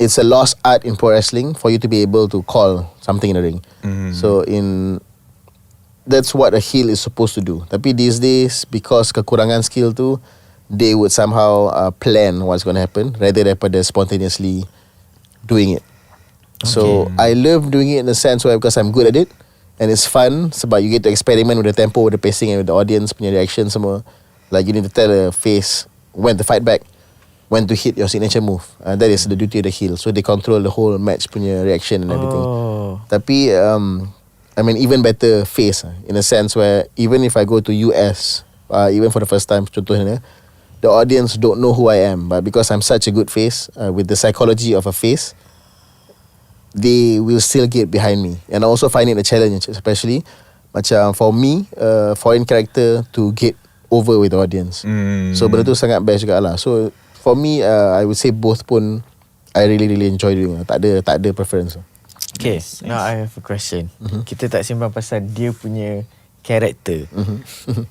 Speaker 3: it's a lost art in pro wrestling for you to be able to call something in the ring. So that's what a heel is supposed to do. Tapi these days, because kekurangan skill tu, they would somehow plan what's going to happen rather daripada spontaneously doing it. So I love doing it in a sense where because I'm good at it and it's fun, sebab you get to experiment with the tempo, with the pacing and with the audience punya reaction semua. Like you need to tell the face when to fight back, when to hit your signature move. That is the duty of the heel. So they control the whole match punya reaction and everything. Tapi I mean even better face, in a sense where even if I go to US, even for the first time, contohnya, the audience don't know who I am, but because I'm such a good face, with the psychology of a face, they will still get behind me. And I also find it a challenge, especially macam for me, foreign character to get over with the audience. So benda tu sangat best juga lah. So for me, I would say both pun I really enjoy doing. Tak ada preference.
Speaker 1: Okay, now I have a question. Kita tak sembang pasal dia punya character.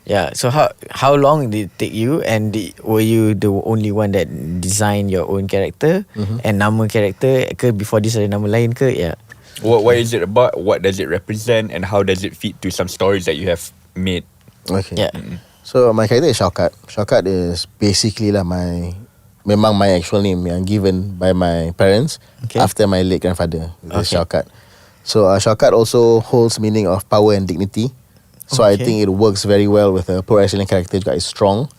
Speaker 1: Yeah, so how long did it take you, and were you the only one that designed your own character and nama character ke before this ada nama lain ke? Yeah.
Speaker 2: What is it about? What does it represent? And how does it fit to some stories that you have made?
Speaker 3: Okay.
Speaker 1: Yeah.
Speaker 3: So my character is Shaukat. Shaukat is basically lah memang my actual name yang given by my parents after my late grandfather. This is Shaukat. So Shaukat also holds meaning of power and dignity. So I think it works very well with a pro wrestling character juga. It's strong.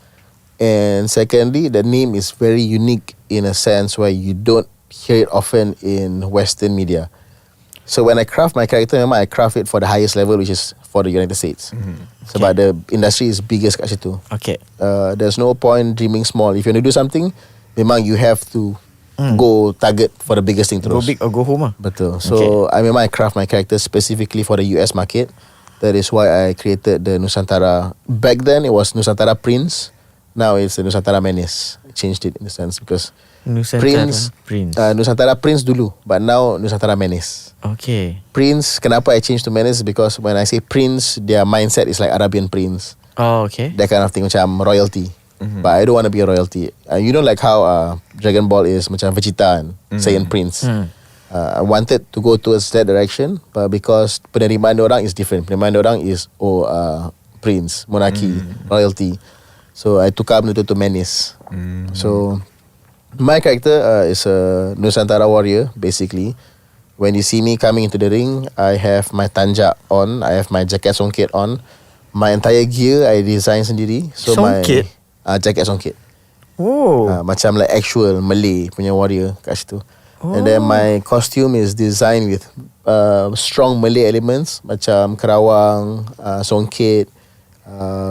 Speaker 3: And secondly, the name is very unique in a sense where you don't hear it often in Western media. So when I craft my character, memang I craft it for the highest level, which is for the United States. Sebab the industry is biggest kat situ.
Speaker 1: Okay.
Speaker 3: There's no point dreaming small. If you want to do something, memang you have to go target for the biggest thing terus.
Speaker 1: Go big or go home lah.
Speaker 3: Betul. So I craft my character specifically for the US market. That is why I created the Nusantara. Back then it was Nusantara Prince. Now it's the Nusantara Menace. I changed it in a sense because Prince. Nusantara Prince dulu, but now Nusantara Menace.
Speaker 1: Okay.
Speaker 3: Prince, kenapa I changed to Menace? Because when I say Prince, their mindset is like Arabian Prince.
Speaker 1: Oh, okay.
Speaker 3: That kind of thing, macam royalty. But I don't want to be a royalty. You know like how Dragon Ball is macam Vegeta and Saiyan Prince. I wanted to go towards that direction, but because penerimaan orang is different. Penerimaan orang is Prince, monarchy, royalty. So I took up to Menace. So my character is a Nusantara warrior, basically. When you see me coming into the ring, I have my tanjak on, I have my jacket songket on. My entire gear I design sendiri. So
Speaker 1: songket?
Speaker 3: My jacket songket.
Speaker 1: Oh.
Speaker 3: Macam like actual Malay punya warrior kat situ. And then my costume is designed with strong Malay elements macam kerawang, songket,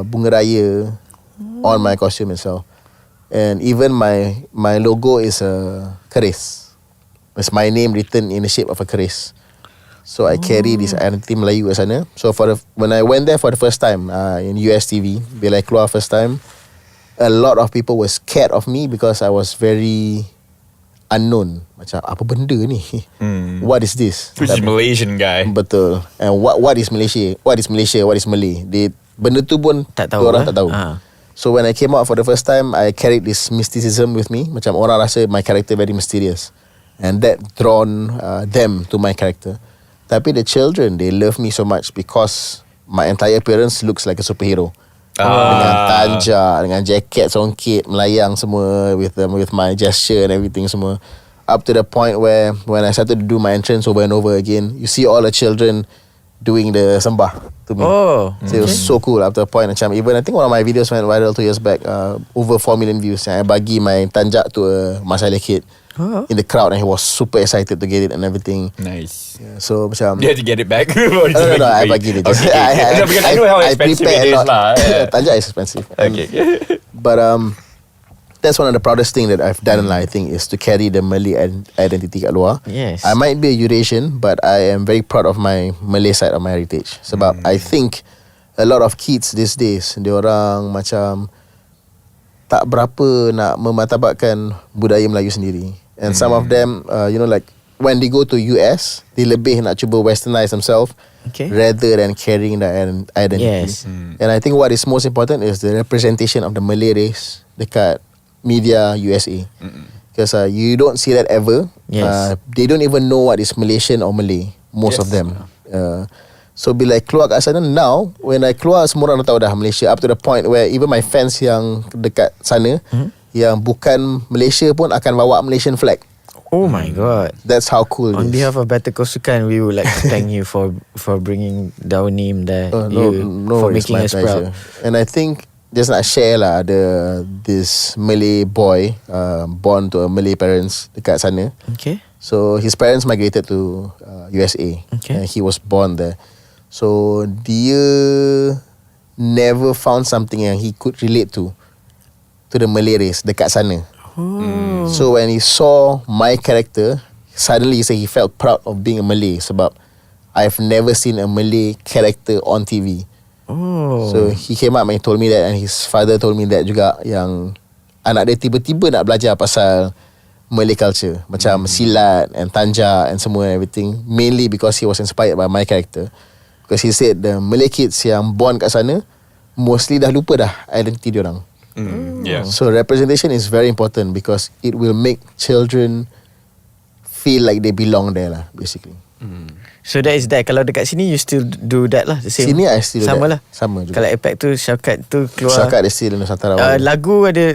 Speaker 3: bunga raya on my costume itself. And even my logo is a keris. It's my name written in the shape of a keris. So I carry this identity Melayu kat sana. So when I went there for the first time in US TV, bila I keluar first time, a lot of people were scared of me because I was very unknown. Macam apa benda ni? What is this?
Speaker 2: Which is Malaysian guy.
Speaker 3: Betul. And what is Malaysia? What is Malaysia? What is Malay? Benda tu pun
Speaker 1: tak tahu,
Speaker 3: orang tak tahu. So when I came out for the first time, I carried this mysticism with me. Macam orang rasa my character very mysterious, and that drawn them to my character. Tapi the children, they love me so much because my entire appearance looks like a superhero. Dengan tanjak, dengan jacket, songket, melayang semua, with my gesture and everything semua. Up to the point where when I started to do my entrance over and over again, you see all the children doing the sembah to me. So it was so cool. Up to a point macam even I think one of my videos went viral 2 years back, over 4 million views. I bagi my tanjak to a Malaysia kid in the crowd, and he was super excited to get it and everything.
Speaker 2: Nice.
Speaker 3: Yeah, so macam
Speaker 2: you had to get it back.
Speaker 3: No, I bagi it.
Speaker 2: Okay. No, because I know how expensive it is lah.
Speaker 3: Tanjak is expensive.
Speaker 2: Okay.
Speaker 3: But that's one of the proudest thing that I've done lah, I think, is to carry the Malay identity kat luar.
Speaker 1: Yes.
Speaker 3: I might be a Eurasian, but I am very proud of my Malay side of my heritage. Sebab I think a lot of kids these days, diorang macam tak berapa nak memartabatkan budaya Melayu sendiri. And some of them, you know, like when they go to US, they lebih nak cuba westernize themselves rather than carrying their identity.
Speaker 1: Yes.
Speaker 3: And I think what is most important is the representation of the Malay race dekat media USA. Because you don't see that ever.
Speaker 1: Yes.
Speaker 3: They don't even know what is Malaysian or Malay, most of them. So bila I keluar kat sana, now when I keluar, semua orang dah tahu dah Malaysia. Up to the point where even my fans yang dekat sana, yang bukan Malaysia pun akan bawa Malaysian flag.
Speaker 1: Oh my god.
Speaker 3: That's how cool it
Speaker 1: On
Speaker 3: is.
Speaker 1: behalf of Better Call Sukan, we would like to thank you for bringing our name there. For
Speaker 3: it's
Speaker 1: making
Speaker 3: my
Speaker 1: us
Speaker 3: pleasure.
Speaker 1: proud.
Speaker 3: And I think just nak share lah, this Malay boy born to a Malay parents dekat sana.
Speaker 1: Okay.
Speaker 3: So his parents migrated to USA, and he was born there. So dia never found something yang he could relate to the Malay race dekat sana. So when he saw my character, suddenly he said he felt proud of being a Malay sebab I've never seen a Malay character on TV. So he came up and he told me that, and his father told me that juga, yang anak dia tiba-tiba nak belajar pasal Malay culture, macam silat and tanjak and semua everything, mainly because he was inspired by my character. Because he said the Malay kids yang born kat sana mostly dah lupa dah identity diorang.
Speaker 2: Yeah.
Speaker 3: So representation is very important because it will make children feel like they belong there lah, basically.
Speaker 1: So that is that. Kalau dekat sini you still do that lah, the same.
Speaker 3: Sini I still do
Speaker 1: sama
Speaker 3: that.
Speaker 1: lah.
Speaker 3: Sama juga.
Speaker 1: Kalau Impact tu Shaukat tu keluar
Speaker 3: Shaukat dia still Nusantara.
Speaker 1: lagu ada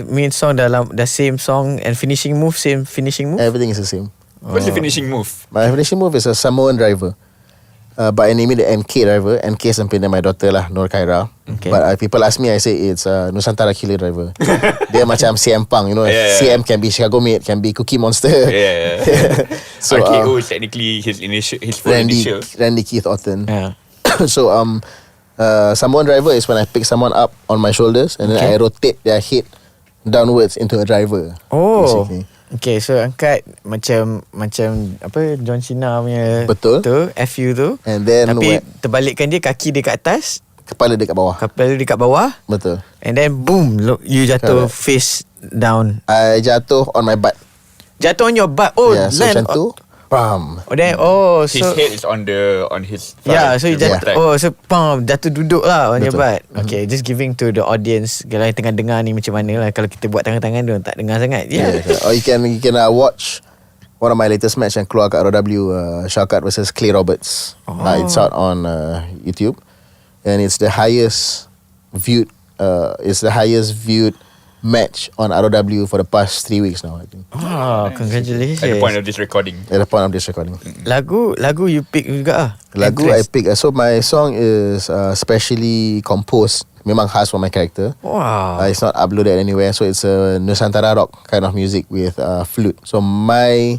Speaker 1: main song dalam the same song, and finishing move same finishing move.
Speaker 3: Everything is the same.
Speaker 2: What's the finishing move?
Speaker 3: My finishing move is a Samoan driver. But I name it the NK driver. NK is named my daughter lah, Nur Khaira.
Speaker 1: Okay.
Speaker 3: But people ask me, I say it's Nusantara killer driver. Dia macam CM Punk, you know.
Speaker 2: Yeah.
Speaker 3: CM can be Chicago Mate, can be Cookie Monster.
Speaker 2: Yeah.
Speaker 3: So
Speaker 2: RKO is technically his full initial.
Speaker 3: Randy Keith Orton.
Speaker 1: Yeah.
Speaker 3: So Samoan driver is when I pick someone up on my shoulders and then I rotate their head downwards into a driver.
Speaker 1: Oh.
Speaker 3: Basically.
Speaker 1: Okay, so angkat macam apa John Cena punya
Speaker 3: Betul.
Speaker 1: tu, FU tu.
Speaker 3: And then
Speaker 1: tapi terbalikkan dia, kaki dia kat atas,
Speaker 3: kepala dia kat bawah.
Speaker 1: kepala dia kat bawah.
Speaker 3: Betul.
Speaker 1: And then boom, you jatuh
Speaker 3: Correct.
Speaker 1: face down.
Speaker 3: I jatuh on my butt.
Speaker 1: Jatuh on your butt. Oh,
Speaker 3: Yeah, so
Speaker 1: land.
Speaker 3: macam tu. Bam.
Speaker 1: Oh, then
Speaker 2: His
Speaker 1: so
Speaker 2: head is on his thigh.
Speaker 1: yeah, so you
Speaker 2: The
Speaker 1: jatuh.
Speaker 2: back.
Speaker 1: Oh, so jatuh duduk lah on your
Speaker 3: Betul.
Speaker 1: butt. Okay, just giving to the audience, kalau yang tengah dengar ni macam mana lah. Kalau kita buat tangan-tangan dia tak dengar sangat. Yeah.
Speaker 3: Or you can watch one of my latest match yang keluar kat ROW, Shaukat versus Clay Roberts. It's out on YouTube, and it's the highest viewed match on ROW for the past 3 weeks now, I think.
Speaker 1: Congratulations.
Speaker 2: At the point of this recording.
Speaker 3: At the point of this recording.
Speaker 1: Lagu you pick juga ah.
Speaker 3: Lagu I pick, so my song is specially composed, memang khas for my character.
Speaker 1: Wow.
Speaker 3: It's not uploaded anywhere, so it's a Nusantara rock kind of music with flute. So my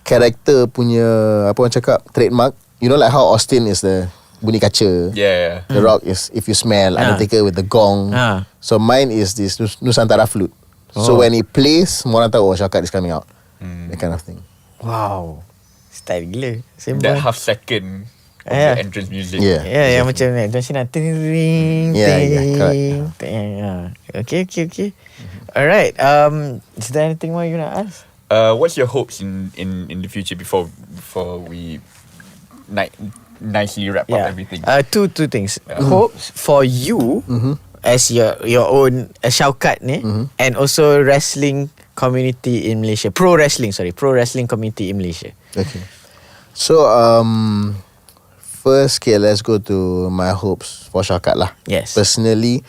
Speaker 3: character punya apa orang cakap trademark, you know, like how Austin is the bunyi kaca.
Speaker 2: Yeah.
Speaker 3: The rock is if you smell, Undertaker with the gong. So mine is this Nusantara flute. So when it plays, semua orang tahu Shaukat is coming out. That kind of thing.
Speaker 1: Wow. Style gila.
Speaker 2: That
Speaker 1: Sembang.
Speaker 2: half second of
Speaker 1: Yeah.
Speaker 2: the entrance music.
Speaker 3: Yeah.
Speaker 1: Yang macam ni John Cena ting Okay. Alright, is there anything more you nak ask?
Speaker 2: What's your hopes in the future before we nicely wrap up everything?
Speaker 1: Two things. Hopes for you as your own Shaukat ni, and also wrestling community in Malaysia. Pro wrestling community in Malaysia.
Speaker 3: Okay. So first, let's go to my hopes for Shaukat lah.
Speaker 1: Yes.
Speaker 3: Personally,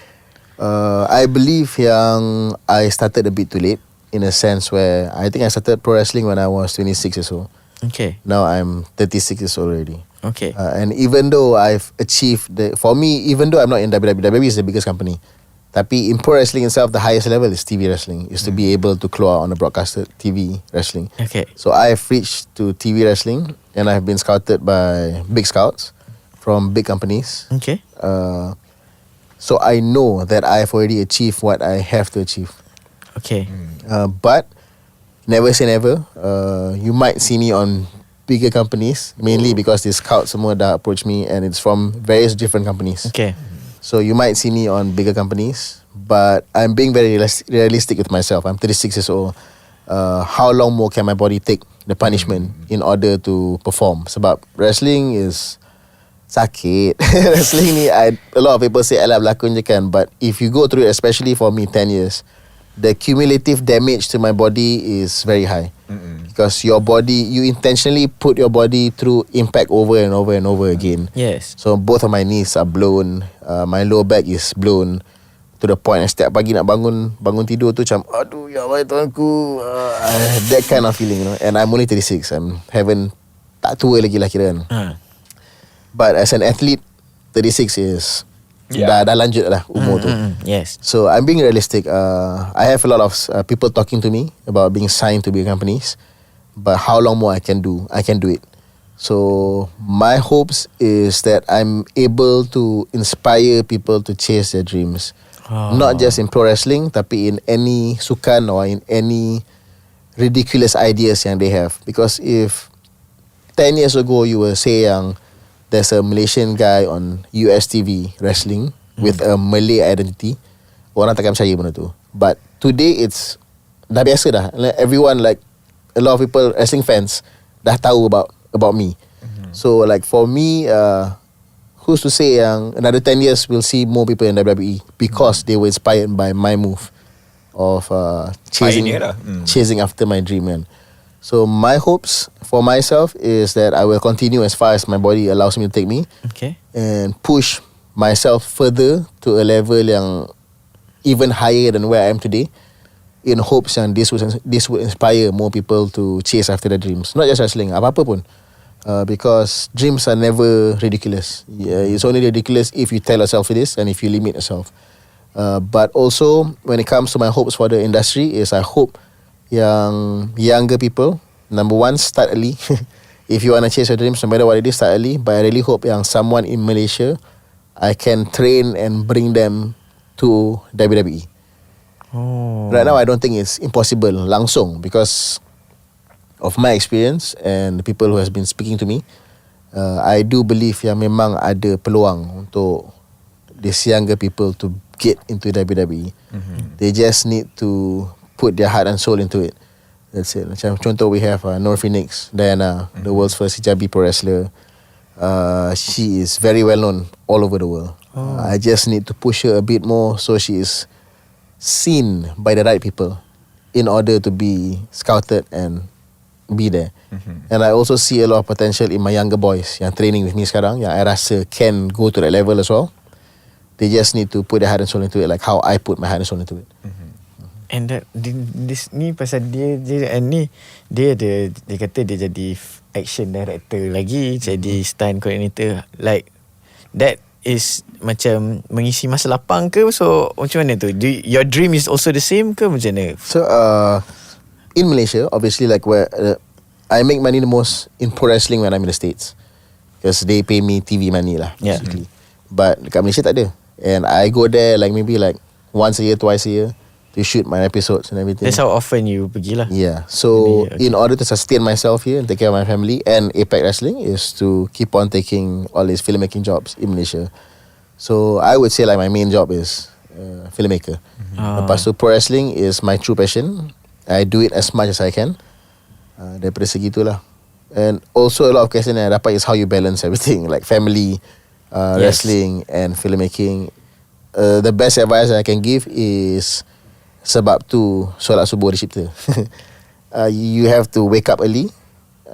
Speaker 3: I believe yang I started a bit too late, in a sense where I think I started pro wrestling when I was 26 years old.
Speaker 1: Okay.
Speaker 3: Now I'm 36 years old already.
Speaker 1: Okay.
Speaker 3: And even though I've achieved for me, even though I'm not in WWE is the biggest company, tapi in pro wrestling itself, the highest level is TV wrestling, is to be able to keluar on a broadcasted TV wrestling.
Speaker 1: Okay.
Speaker 3: So I've reached to TV wrestling, and I've been scouted by big scouts from big companies.
Speaker 1: Okay.
Speaker 3: So I know that I've already achieved what I have to achieve.
Speaker 1: Okay.
Speaker 3: But never say never. You might see me on bigger companies, mainly because the scouts semua dah approach me, and it's from various different companies.
Speaker 1: Okay.
Speaker 3: So you might see me on bigger companies, but I'm being very realistic with myself. I'm 36 years old. How long more can my body take the punishment in order to perform? Sebab wrestling is sakit. Wrestling ni, a lot of people say alah berlakon je kan, but if you go through it, especially for me 10 years, the cumulative damage to my body is very high. Because your body, you intentionally put your body through impact over and over and over again.
Speaker 1: Yes.
Speaker 3: So both of my knees are blown, my lower back is blown to the point setiap pagi nak bangun tidur tu macam aduh ya Allah tuanku, that kind of feeling, you know. And I'm only 36. Tak tua lagi lah kira kan. But as an athlete, 36 is dah lanjut lah umur tu.
Speaker 1: Yes.
Speaker 3: So I'm being realistic. I have a lot of people talking to me about being signed to big companies, but how long more I can do it. So my hopes is that I'm able to inspire people to chase their dreams. Not just in pro wrestling, tapi in any sukan or in any ridiculous ideas yang they have. Because if 10 years ago you will say yang there's a Malaysian guy on US TV wrestling with a Malay identity, orang takkan percaya benda tu. But today it's dah biasa dah. Like, everyone, like a lot of people, wrestling fans, dah tahu about me. So like for me, who's to say yang another 10 years we'll see more people in WWE because they were inspired by my move of chasing after my dream, man. So my hopes for myself is that I will continue as far as my body allows me to take me, and push myself further to a level yang even higher than where I am today, in hopes yang this would inspire more people to chase after their dreams. Not just wrestling, apa-apa pun. Because dreams are never ridiculous. It's only ridiculous if you tell yourself it is and if you limit yourself. But also when it comes to my hopes for the industry is I hope yang younger people, number one, start early. If you want to chase your dreams, no matter what it is, start early. But I really hope yang someone in Malaysia, I can train and bring them to WWE. Right now I don't think it's impossible langsung because of my experience and the people who has been speaking to me. I do believe yang memang ada peluang untuk these younger people to get into WWE. They just need to put their heart and soul into it. That's it. Macam contoh, we have Nor Phoenix, Diana, the world's first hijabi pro wrestler. She is very well known all over the world. I just need to push her a bit more so she is seen by the right people in order to be scouted and be there. And I also see a lot of potential in my younger boys yang training with me sekarang, yang I rasa can go to that level as well. They just need to put their heart and soul into it, like how I put my heart and soul into it.
Speaker 1: And that this ni pasal dia kata dia jadi action director lagi, jadi stunt coordinator. Like that is macam mengisi masa lapang ke? So macam mana tu? Your dream is also the same ke macam mana?
Speaker 3: So in Malaysia, obviously, like where I make money the most in pro wrestling when I'm in the States, because they pay me TV money lah, basically. But dekat Malaysia tak ada, and I go there like maybe like once a year, twice a year to shoot my episodes and everything.
Speaker 1: That's how often you pergi lah.
Speaker 3: Yeah. So in order to sustain myself here and take care of my family and Impact Wrestling is to keep on taking all these filmmaking jobs in Malaysia. So I would say like my main job is filmmaker. Lepas tu pro wrestling is my true passion. I do it as much as I can. Daripada segitulah. And also a lot of question yang I dapat is how you balance everything, like family, wrestling and filmmaking. The best advice I can give is sebab tu solat subuh dicipta. You have to wake up early,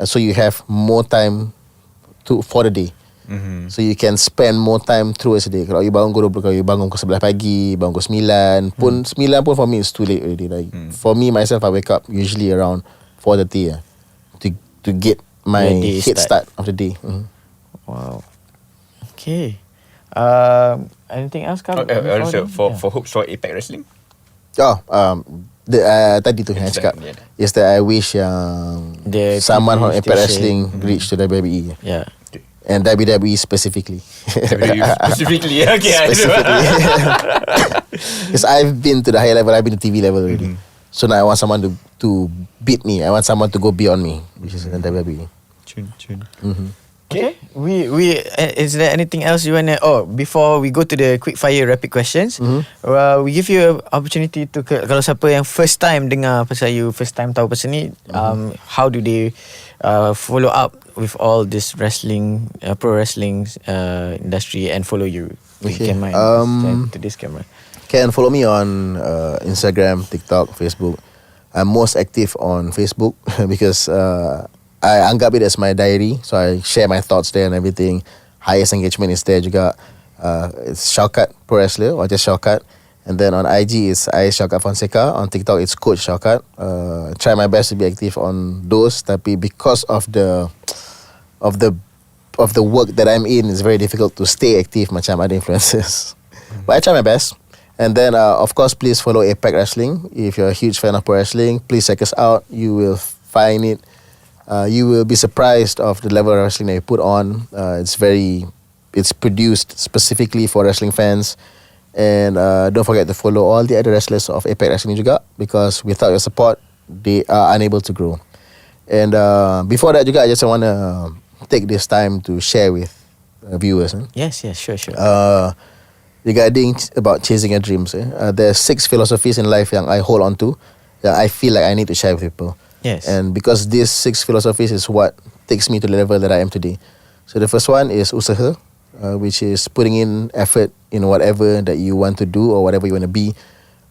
Speaker 3: so you have more time for the day. So you can spend more time throughout the day. Kalau you bangun kalau you bangun pukul 11 pagi, bangun pukul 9 pun 9 pun for me is too late already. Like for me myself, I wake up usually around 4:30 to get my head start of the day.
Speaker 1: Wow. Okay. Anything else?
Speaker 2: For hopes for Impact Wrestling.
Speaker 3: Tadi tu yang I cakap is that I wish yang someone from Impact Wrestling reach to WWE.
Speaker 1: Yeah.
Speaker 3: And WWE specifically.
Speaker 2: Specifically, okay.
Speaker 3: Specifically. Because I've been to the higher level, I've been to TV level already. So now I want someone to beat me. I want someone to go beyond me, which is WWE.
Speaker 2: Tune.
Speaker 1: Okay. We is there anything else you wanna? Before we go to the quick fire rapid questions, we give you an opportunity to kalau siapa yang first time dengar pasal you, first time tahu pasal ni, how do they follow up with all this wrestling, pro wrestling industry and follow you?
Speaker 3: Okay.
Speaker 1: To this camera.
Speaker 3: Can follow me on Instagram, TikTok, Facebook. I'm most active on Facebook because I anggap it as my diary, so I share my thoughts there and everything. Highest engagement is there juga. It's Shaukat Pro Wrestler or just Shaukat. And then on IG it's Ayez Shaukat Fonseca. On TikTok it's Coach Shaukat. Try my best to be active on those. Tapi because of the work that I'm in, it's very difficult to stay active macam other influencers. But I try my best. And then of course please follow Impact Wrestling. If you're a huge fan of pro wrestling, please check us out. You will find it. You will be surprised of the level of wrestling that you put on. It's produced specifically for wrestling fans. And don't forget to follow all the other wrestlers of Impact Wrestling juga, because without your support, they are unable to grow. And before that juga, I just want to take this time to share with viewers.
Speaker 1: Yes, sure.
Speaker 3: regarding about chasing your dreams. There are 6 philosophies in life yang I hold on to, that I feel like I need to share with people.
Speaker 1: Yes.
Speaker 3: And because these 6 philosophies is what takes me to the level that I am today. So the first one is usaha, which is putting in effort in whatever that you want to do or whatever you want to be.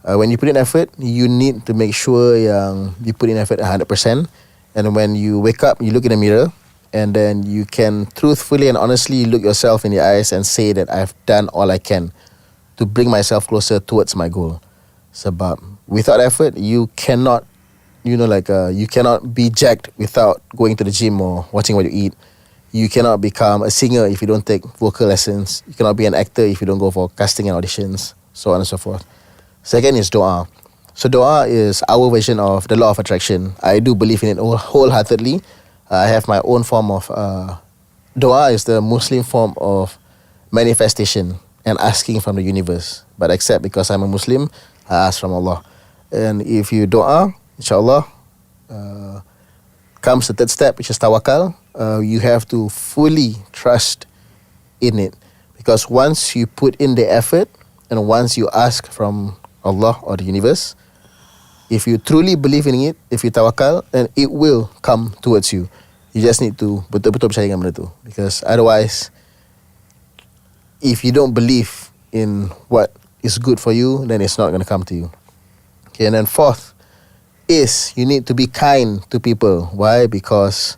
Speaker 3: When you put in effort, you need to make sure yang you put in effort 100%. And when you wake up, you look in the mirror, and then you can truthfully and honestly look yourself in the eyes and say that I've done all I can to bring myself closer towards my goal. Sebab without effort, you cannot, you cannot be jacked without going to the gym or watching what you eat. You cannot become a singer if you don't take vocal lessons. You cannot be an actor if you don't go for casting and auditions, so on and so forth. Second is doa. So doa is our version of the law of attraction. I do believe in it wholeheartedly. I have my own form of doa is the Muslim form of manifestation and asking from the universe. But except because I'm a Muslim, I ask from Allah. And if you doa, insyaAllah, comes the third step, which is tawakal. You have to fully trust in it. Because once you put in the effort and once you ask from Allah or the universe, if you truly believe in it, if you tawakal, then it will come towards you. You just need to betul-betul percaya dengan benda tu. Because otherwise, if you don't believe in what is good for you, then it's not going to come to you. Okay, and then fourth is you need to be kind to people. Why? Because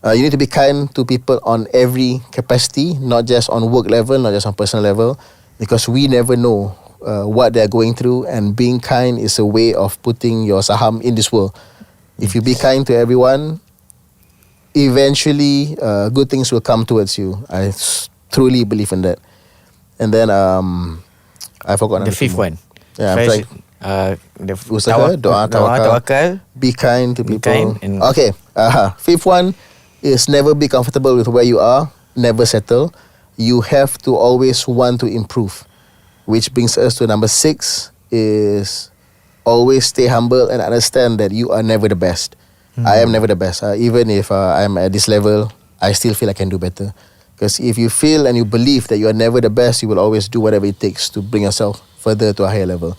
Speaker 3: you need to be kind to people on every capacity, not just on work level, not just on personal level, because we never know what they're going through, and being kind is a way of putting your saham in this world. If you be kind to everyone, eventually good things will come towards you. I truly believe in that. And then I forgot
Speaker 1: the fifth one.
Speaker 3: Yeah, I'm trying.
Speaker 1: The
Speaker 3: Usaha, doa, tawakal, be kind to people. Okay, fifth one is never be comfortable with where you are, never settle. You have to always want to improve. Which brings us to number 6 is always stay humble and understand that you are never the best. I am never the best. Even if I'm at this level, I still feel I can do better. Because if you feel and you believe that you are never the best, you will always do whatever it takes to bring yourself further to a higher level.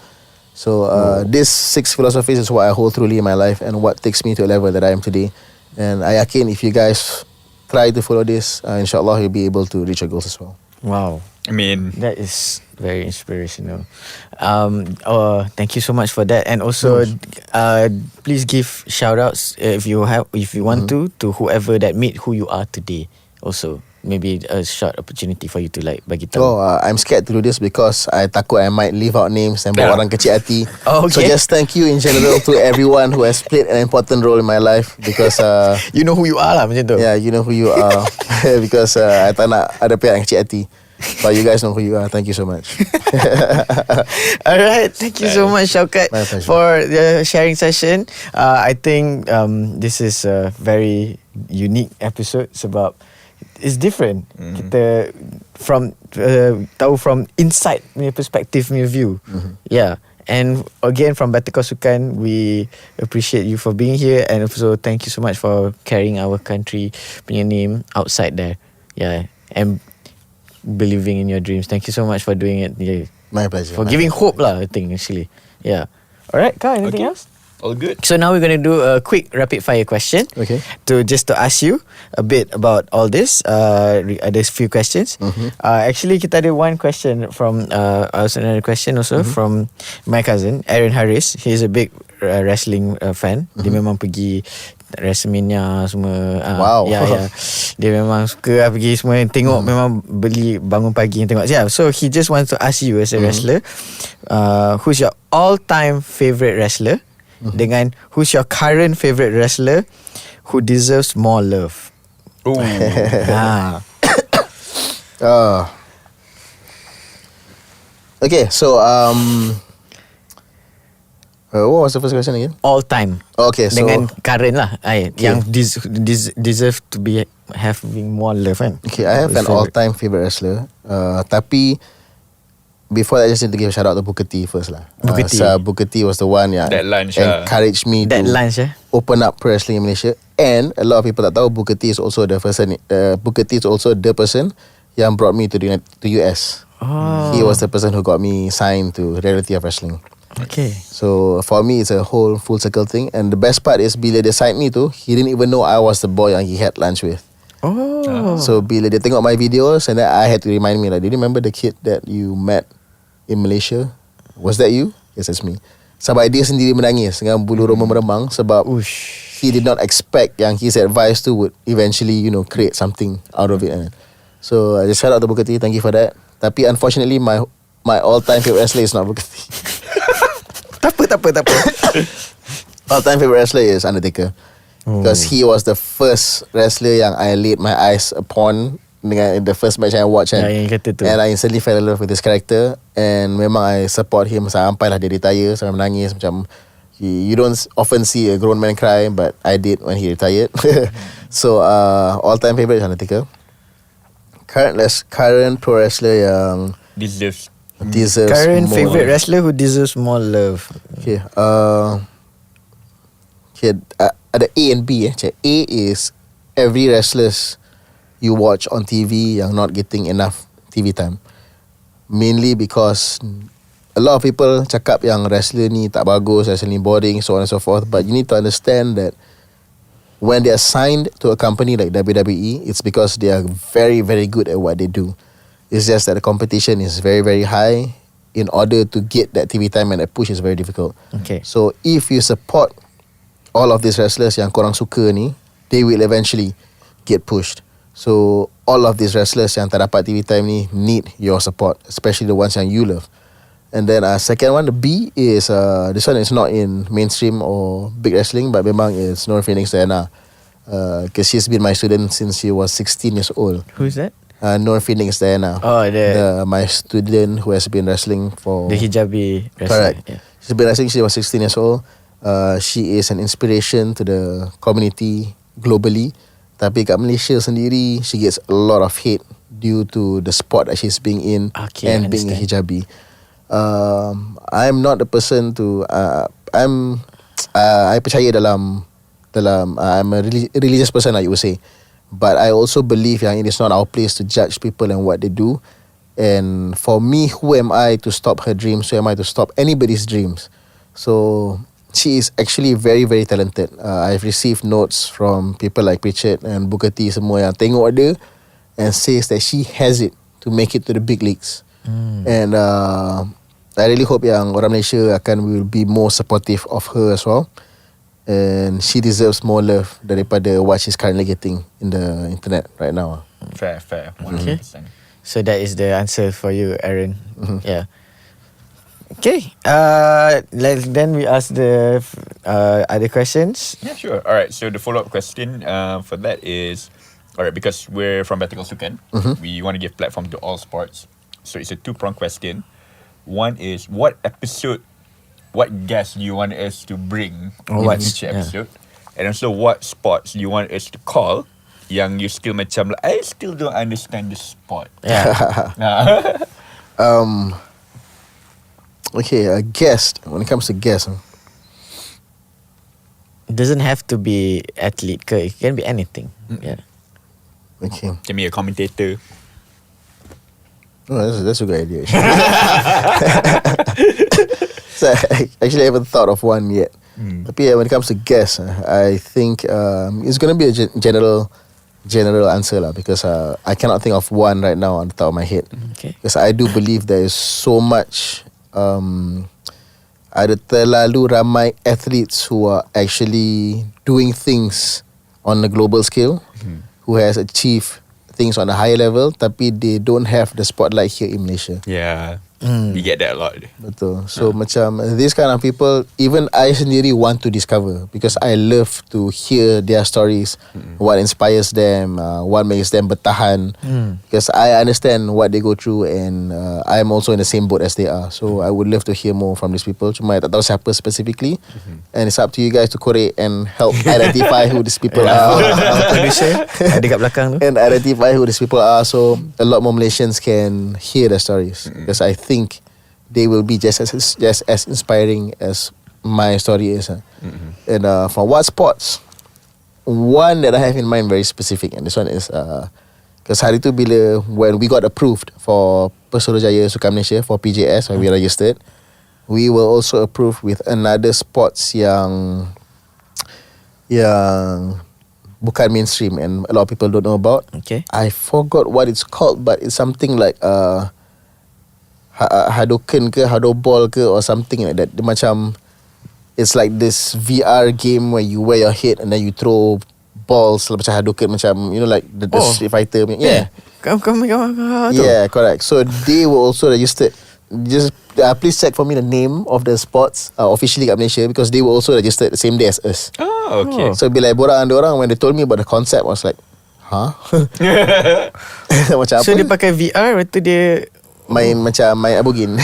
Speaker 3: So these 6 philosophies is what I hold truly in my life and what takes me to a level that I am today. And I yakin if you guys try to follow this, insyaAllah you'll be able to reach your goals as well.
Speaker 1: Wow.
Speaker 2: I mean,
Speaker 1: that is very inspirational. Thank you so much for that. And also, please give shout outs if you want to whoever that meet who you are today. Also, maybe a short opportunity for you to like bagi tahu.
Speaker 3: I'm scared to do this because I takut I might leave out names and buat orang kecil hati.
Speaker 1: Okay.
Speaker 3: So just thank you in general to everyone who has played an important role in my life because
Speaker 1: you know who you are lah macam tu.
Speaker 3: Yeah, you know who you are because I tak nak ada pihak yang kecil hati. But you guys know who you are. Thank you so much.
Speaker 1: Alright, thank you so much, Shaukat, for the sharing session. I think this is a very unique episode sebab it's different. Kita tahu from inside punya perspective, punya view. Yeah. And again from Better Call Sukan, we appreciate you for being here, and also thank you so much for carrying our country punya name outside there. Yeah. And believing in your dreams. Thank you so much for doing it. Yeah.
Speaker 3: My pleasure.
Speaker 1: For giving hope lah, I think actually. Yeah. Alright, Kak, anything else?
Speaker 2: All good.
Speaker 1: So now we're going to do a quick rapid fire question.
Speaker 3: Okay.
Speaker 1: To ask you a bit about all this. There's few questions. Actually, kita ada one question from also another question also from my cousin Aaron Harris. He's a big wrestling fan. Dia memang pergi WrestleMania semua.
Speaker 3: Wow.
Speaker 1: Yeah. Dia memang suka pergi semua, tengok, memang beli bangun pagi tengok. Yeah. So he just wants to ask you as a wrestler, who's your all-time favorite wrestler? Dengan who's your current favorite wrestler who deserves more love?
Speaker 2: Ooh.
Speaker 3: Okay, so what was the first question again?
Speaker 1: All time.
Speaker 3: Okay, so
Speaker 1: dengan current lah, yang deserve to be having more love kan.
Speaker 3: Okay, I have an all-time favorite wrestler. Tapi before that, I just need to give a shout out to Booker T first lah. Booker T was the one yang encouraged me to open up pro wrestling in Malaysia. And a lot of people tak tahu Booker T is also the person. Booker T is also the person yang brought me to the US. He was the person who got me signed to Reality of Wrestling.
Speaker 1: Okay.
Speaker 3: So for me, it's a whole full circle thing. And the best part is bila dia signed me tu, he didn't even know I was the boy yang he had lunch with. So bila dia tengok my videos, and then I had to remind me, like, did you remember the kid that you met in Malaysia? Was that you? Yes, that's me. Sampai dia sendiri menangis dengan bulu roma meremang sebab he did not expect yang his advice tu would eventually, create something out of it. So I just shout out to Booker T, thank you for that. Tapi unfortunately, my all-time favorite wrestler is not Booker T.
Speaker 1: Tak apa.
Speaker 3: All-time favorite wrestler is Undertaker. Because he was the first wrestler yang I laid my eyes upon dengan the first match I watched,
Speaker 1: yang kata tu.
Speaker 3: and I instantly fell in love with his character. And memang I support him sampailah dia retire, sampai menangis. Macam you don't often see a grown man cry, but I did when he retired. So all-time favorite is Undertaker. Current pro wrestler yang
Speaker 2: deserves
Speaker 1: Current
Speaker 3: more
Speaker 1: favorite
Speaker 3: love.
Speaker 1: wrestler who deserves more love.
Speaker 3: Okay, ada A and B. A is every wrestlers you watch on TV yang not getting enough TV time. Mainly because a lot of people cakap yang wrestler ni tak bagus, wrestler ni boring, so on and so forth. But you need to understand that when they are signed to a company like WWE, it's because they are very, very good at what they do. It's just that the competition is very, very high. In order to get that TV time and that push is very difficult.
Speaker 1: Okay.
Speaker 3: So if you support all of these wrestlers yang korang suka ni, they will eventually get pushed. So all of these wrestlers yang tak dapat TV time ni need your support, especially the ones yang you love. And then second one, the B is this one is not in mainstream or big wrestling, but memang it's Noor Phoenix Diana, because she's been my student since she was 16 years old.
Speaker 1: Who's that?
Speaker 3: Noor Phoenix Diana.
Speaker 1: Oh,
Speaker 3: my student who has been wrestling for
Speaker 1: the hijabi wrestler.
Speaker 3: Correct.
Speaker 1: Yeah.
Speaker 3: She's been wrestling. She was 16 years old. She is an inspiration to the community globally. Tapi kat Malaysia sendiri, she gets a lot of hate due to the sport that she's being in, and being a hijabi. I'm not the person to. I percaya dalam. I'm a religious person, like you would say. But I also believe yang it is not our place to judge people and what they do. And for me, who am I to stop her dreams? Who am I to stop anybody's dreams? So she is actually very, very talented. I've received notes from people like Pritchard and Booker T semua yang tengok dia and says that she has it to make it to the big leagues. And I really hope yang orang Malaysia will be more supportive of her as well. And she deserves more love daripada what she's currently getting in the internet right now.
Speaker 2: Fair 100%.
Speaker 1: So that is the answer for you, Aaron. Yeah. Okay. Then we ask the other questions.
Speaker 2: Yeah, sure. Alright, so the follow-up question for that is, alright, because we're from Better Call Sukan, we want to give platform to all sports. So it's a two-pronged question. One is, what guest do you want us to bring in each episode? And also, what sports do you want us to call yang you still macam like, I still don't understand this sport.
Speaker 1: Yeah.
Speaker 3: Okay, a guest. When it comes to guest,
Speaker 1: It doesn't have to be athlete ke. It can be anything. Yeah.
Speaker 3: okay.
Speaker 2: Give me a commentator.
Speaker 3: Oh, that's a good idea. So actually, I haven't thought of one yet. But yeah, when it comes to guests, I think it's going to be a general answer lah, because I cannot think of one right now on the top of my head.
Speaker 1: Okay.
Speaker 3: Because I do believe there is so much. Ada terlalu ramai athletes who are actually doing things on a global scale, who has achieved things on a higher level, tapi they don't have the spotlight here in Malaysia.
Speaker 2: Yeah. We get that a lot.
Speaker 3: Betul. So macam these kind of people, even I sendiri want to discover, because I love to hear their stories, what inspires them, what makes them bertahan. Because I understand what they go through, and I am also in the same boat as they are. So I would love to hear more from these people. Cuma I tak tahu siapa specifically, and it's up to you guys to correct and help identify who these people are.
Speaker 1: Producer ada kat belakang tu.
Speaker 3: And identify who these people are, so a lot more Malaysians can hear their stories. Because I think they will be just as inspiring as my story is. And for what sports, one that I have in mind very specific, and this one is Because hari tu bila when we got approved for Pesuruhjaya Sukan Malaysia for PJS when we registered, we were also approved with another sports yang bukan mainstream and a lot of people don't know about.
Speaker 1: Okay.
Speaker 3: I forgot what it's called, but it's something like 𝙬𝙊𝘾𝙄𝘼𝙇𝙬𝙊𝘾 ke 𝙬𝙊𝘾𝙄𝑏all ke or something like that. Dia macam, it's like this VR game where you wear your head and then you throw balls macam 𝙬𝙊𝘾𝙄𝑼, macam like the Street Fighter. Yeah.
Speaker 1: Come.
Speaker 3: Yeah, correct. So they were also registered. Just please check for me the name of the sports officially kat Malaysia, because they were also registered the same day as us.
Speaker 2: Oh, okay.
Speaker 3: So bila borang orang, when they told me about the concept, I was like, huh? Macam apa?
Speaker 1: So dia pakai VR, lepas tu dia
Speaker 3: main abugin.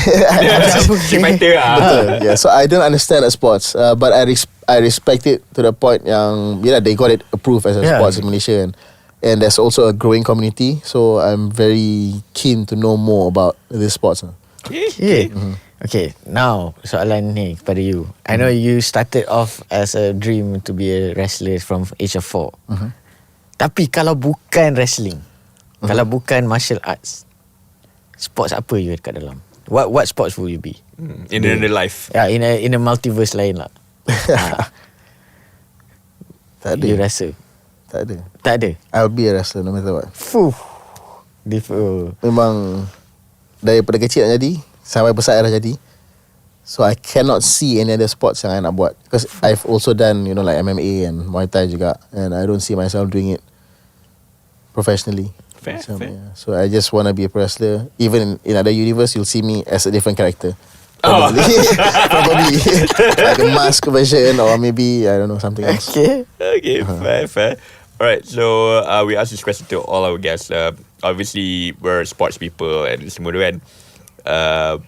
Speaker 2: Street Fighter lah.
Speaker 3: Betul. Yeah. So I don't understand the sports, but I respect it to the point yang they got it approved as a sports in Malaysia, and there's also a growing community. So I'm very keen to know more about this sports.
Speaker 1: Okay. Okay, now soalan ni kepada you. I know you started off as a dream to be a wrestler from age of 4. Tapi kalau bukan wrestling, kalau bukan martial arts, sports apa you kat dalam? What sports will you be?
Speaker 2: In another life.
Speaker 1: Yeah, in a multiverse lain lah.
Speaker 3: Tak ada.
Speaker 1: You rasa?
Speaker 3: Tak ada.
Speaker 1: Tak ada?
Speaker 3: I'll be a wrestler no matter what.
Speaker 1: Fuh.
Speaker 3: Memang daripada kecil nak jadi sampai besar dah jadi. So I cannot see any other sports yang I nak buat, because I've also done like MMA and Muay Thai juga, and I don't see myself doing it professionally.
Speaker 2: Fair.
Speaker 3: Yeah. So I just want to be a wrestler. Even in other universe, you'll see me as a different character. Probably like a mask version, or maybe I don't know, something else.
Speaker 1: Okay.
Speaker 2: Fair. Alright, so we ask this question to all our guests. Obviously, we're sports people and semua tu kan.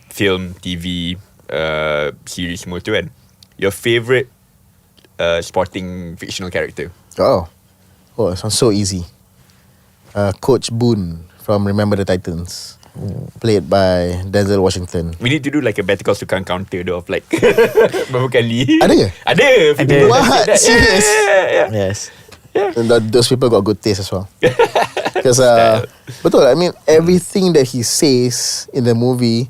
Speaker 2: Film, TV, series semua tu kan. Your favourite sporting fictional character?
Speaker 3: Oh, it sounds so easy. Coach Boone from Remember the Titans, played by Denzel Washington.
Speaker 2: We need to do like a Better Call Sukan counter though, of like berapa kali.
Speaker 3: Ada ke?
Speaker 2: Ada.
Speaker 3: What? Serious?
Speaker 2: Yeah.
Speaker 1: Yes.
Speaker 3: And those people got good taste as well. Because betul, I mean, everything that he says in the movie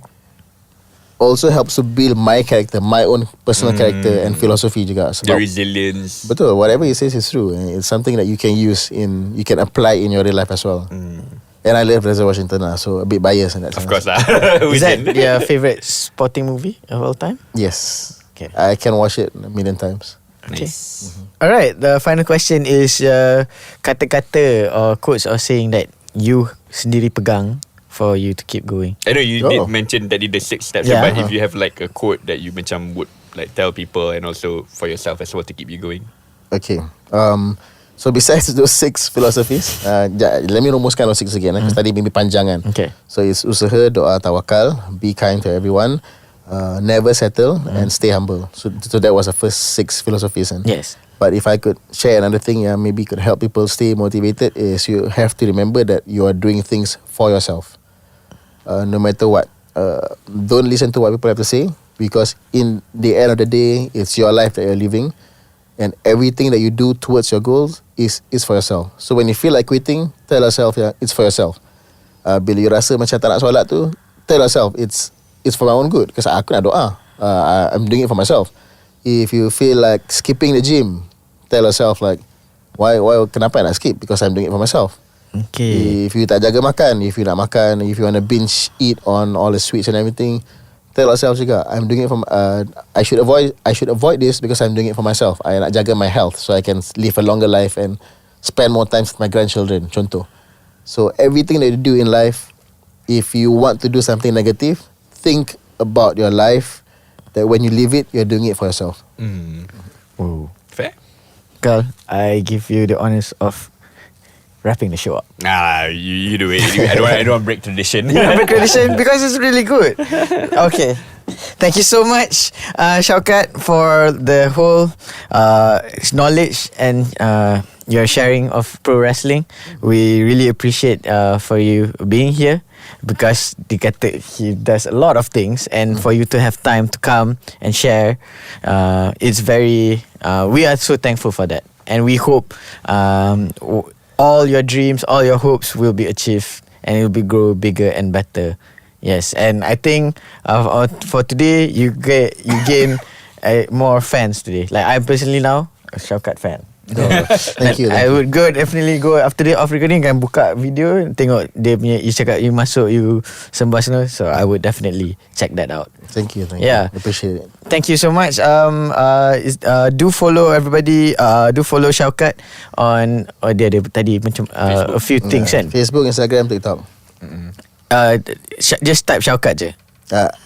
Speaker 3: also helps to build my character, my own personal character and philosophy juga.
Speaker 2: The resilience.
Speaker 3: Betul, whatever he says is true. It's something that you can use you can apply in your real life as well. And I love Denzel Washington lah, so a bit biased in that sense.
Speaker 2: Of course lah.
Speaker 1: Is that your favourite sporting movie of all time?
Speaker 3: Yes.
Speaker 1: Okay.
Speaker 3: I can watch it a million times.
Speaker 2: Nice.
Speaker 1: Alright, the final question is kata-kata or quotes or saying that you sendiri pegang for you to keep going.
Speaker 2: I know you did mention that the 6 steps, but if you have like a quote that you macam would like tell people and also for yourself as well to keep you going.
Speaker 3: Okay. So besides those 6 philosophies, let me rumuskan those 6 again. Because tadi maybe panjang kan.
Speaker 1: Okay.
Speaker 3: So it's usaha, doa, tawakal, be kind to everyone, never settle, and stay humble. So that was the first 6 philosophies.
Speaker 1: Yes.
Speaker 3: But if I could share another thing, maybe could help people stay motivated, is you have to remember that you are doing things for yourself. No matter what. Don't listen to what people have to say, because in the end of the day, it's your life that you're living, and everything that you do towards your goals is for yourself. So when you feel like quitting, tell yourself it's for yourself. Bila you rasa macam tak nak solat tu, tell yourself it's for my own good, because aku nak doa. I'm doing it for myself. If you feel like skipping the gym, tell yourself like, why kenapa I nak skip? Because I'm doing it for myself.
Speaker 1: Okay.
Speaker 3: If you tak jaga makan, if you nak makan, if you want to binge eat on all the sweets and everything, tell yourself juga, I'm doing it for I should avoid this because I'm doing it for myself. I nak jaga my health so I can live a longer life and spend more time with my grandchildren, contoh. So everything that you do in life, if you want to do something negative, think about your life, that when you live it, you're doing it for yourself.
Speaker 1: Oh.
Speaker 2: Fair.
Speaker 1: Carl, I give you the honours of wrapping the show up.
Speaker 2: Nah, you do it. I don't want to break tradition.
Speaker 1: You don't break tradition because it's really good. Okay. Thank you so much, Shaukat, for the whole knowledge and your sharing of pro wrestling. We really appreciate for you being here, because he does a lot of things, and for you to have time to come and share, it's very we are so thankful for that, and we hope all your dreams, all your hopes will be achieved, and it will be grow bigger and better. Yes, and I think for today you gain more fans today. Like I personally now a Shaukat fan.
Speaker 3: So, thank you.
Speaker 1: I would definitely go after the off recording, kan buka video, tengok dia punya, you cakap you masuk, you sembah semua. So I would definitely check that out.
Speaker 3: Thank you.
Speaker 1: Yeah.
Speaker 3: Appreciate it.
Speaker 1: Thank you so much. Do follow everybody. Do follow Shaukat on dia ada tadi macam a few things kan.
Speaker 3: Facebook, Instagram, TikTok.
Speaker 1: Just type Shaukat je.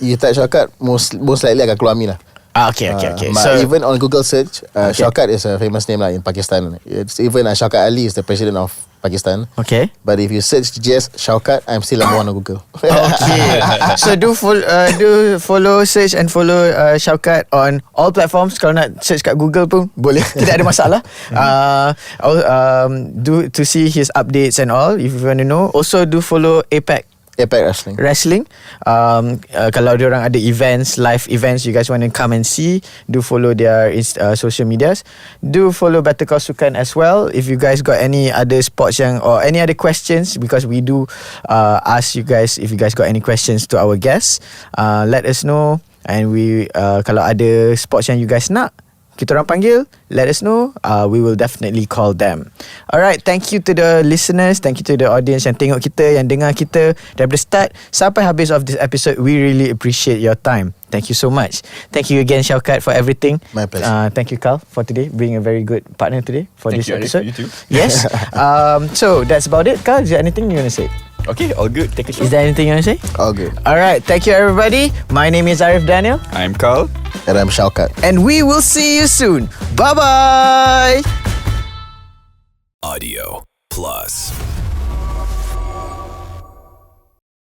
Speaker 3: You type Shaukat, most likely akan keluar me lah.
Speaker 1: Okay.
Speaker 3: So even on Google search, Shaukat is a famous name lah in Pakistan. It's even Shaukat Ali is the president of Pakistan.
Speaker 1: Okay.
Speaker 3: But if you search just Shaukat, I'm still number one on Google.
Speaker 1: Okay. So do follow, search and follow Shaukat on all platforms. Kalau nak search kat Google pun boleh. Tidak ada masalah. Do to see his updates and all if you want to know. Also do follow APEC Wrestling. Kalau diorang ada live events you guys want to come and see, do follow their social medias. Do follow Better Call Sukan as well. If you guys got any other sports or any other questions, because we do ask you guys, if you guys got any questions to our guests, let us know. And we kalau ada sports yang you guys nak kita orang panggil, let us know. We will definitely call them. Alright, thank you to the listeners, thank you to the audience yang tengok kita, yang dengar kita daripada start sampai habis of this episode. We really appreciate your time. Thank you so much. Thank you again, Shaukat, for everything.
Speaker 3: My pleasure.
Speaker 1: Thank you, Carl, for today, being a very good partner today for
Speaker 2: Thank
Speaker 1: this
Speaker 2: you,
Speaker 1: episode.
Speaker 2: you too.
Speaker 1: Yes. So that's about it. Carl, is there anything you want to say?
Speaker 2: Okay, all good. Take a shot.
Speaker 1: Is there anything you want to say?
Speaker 3: All good.
Speaker 1: Alright, thank you everybody. My name is �12𝘆𝑑𝙇𝙊𝘾𝙄𝑼𝑑𝙎.
Speaker 3: I'm
Speaker 2: Carl.
Speaker 3: And I'm Shaukat.
Speaker 1: And we will see you soon. Bye-bye.
Speaker 4: Audio Plus.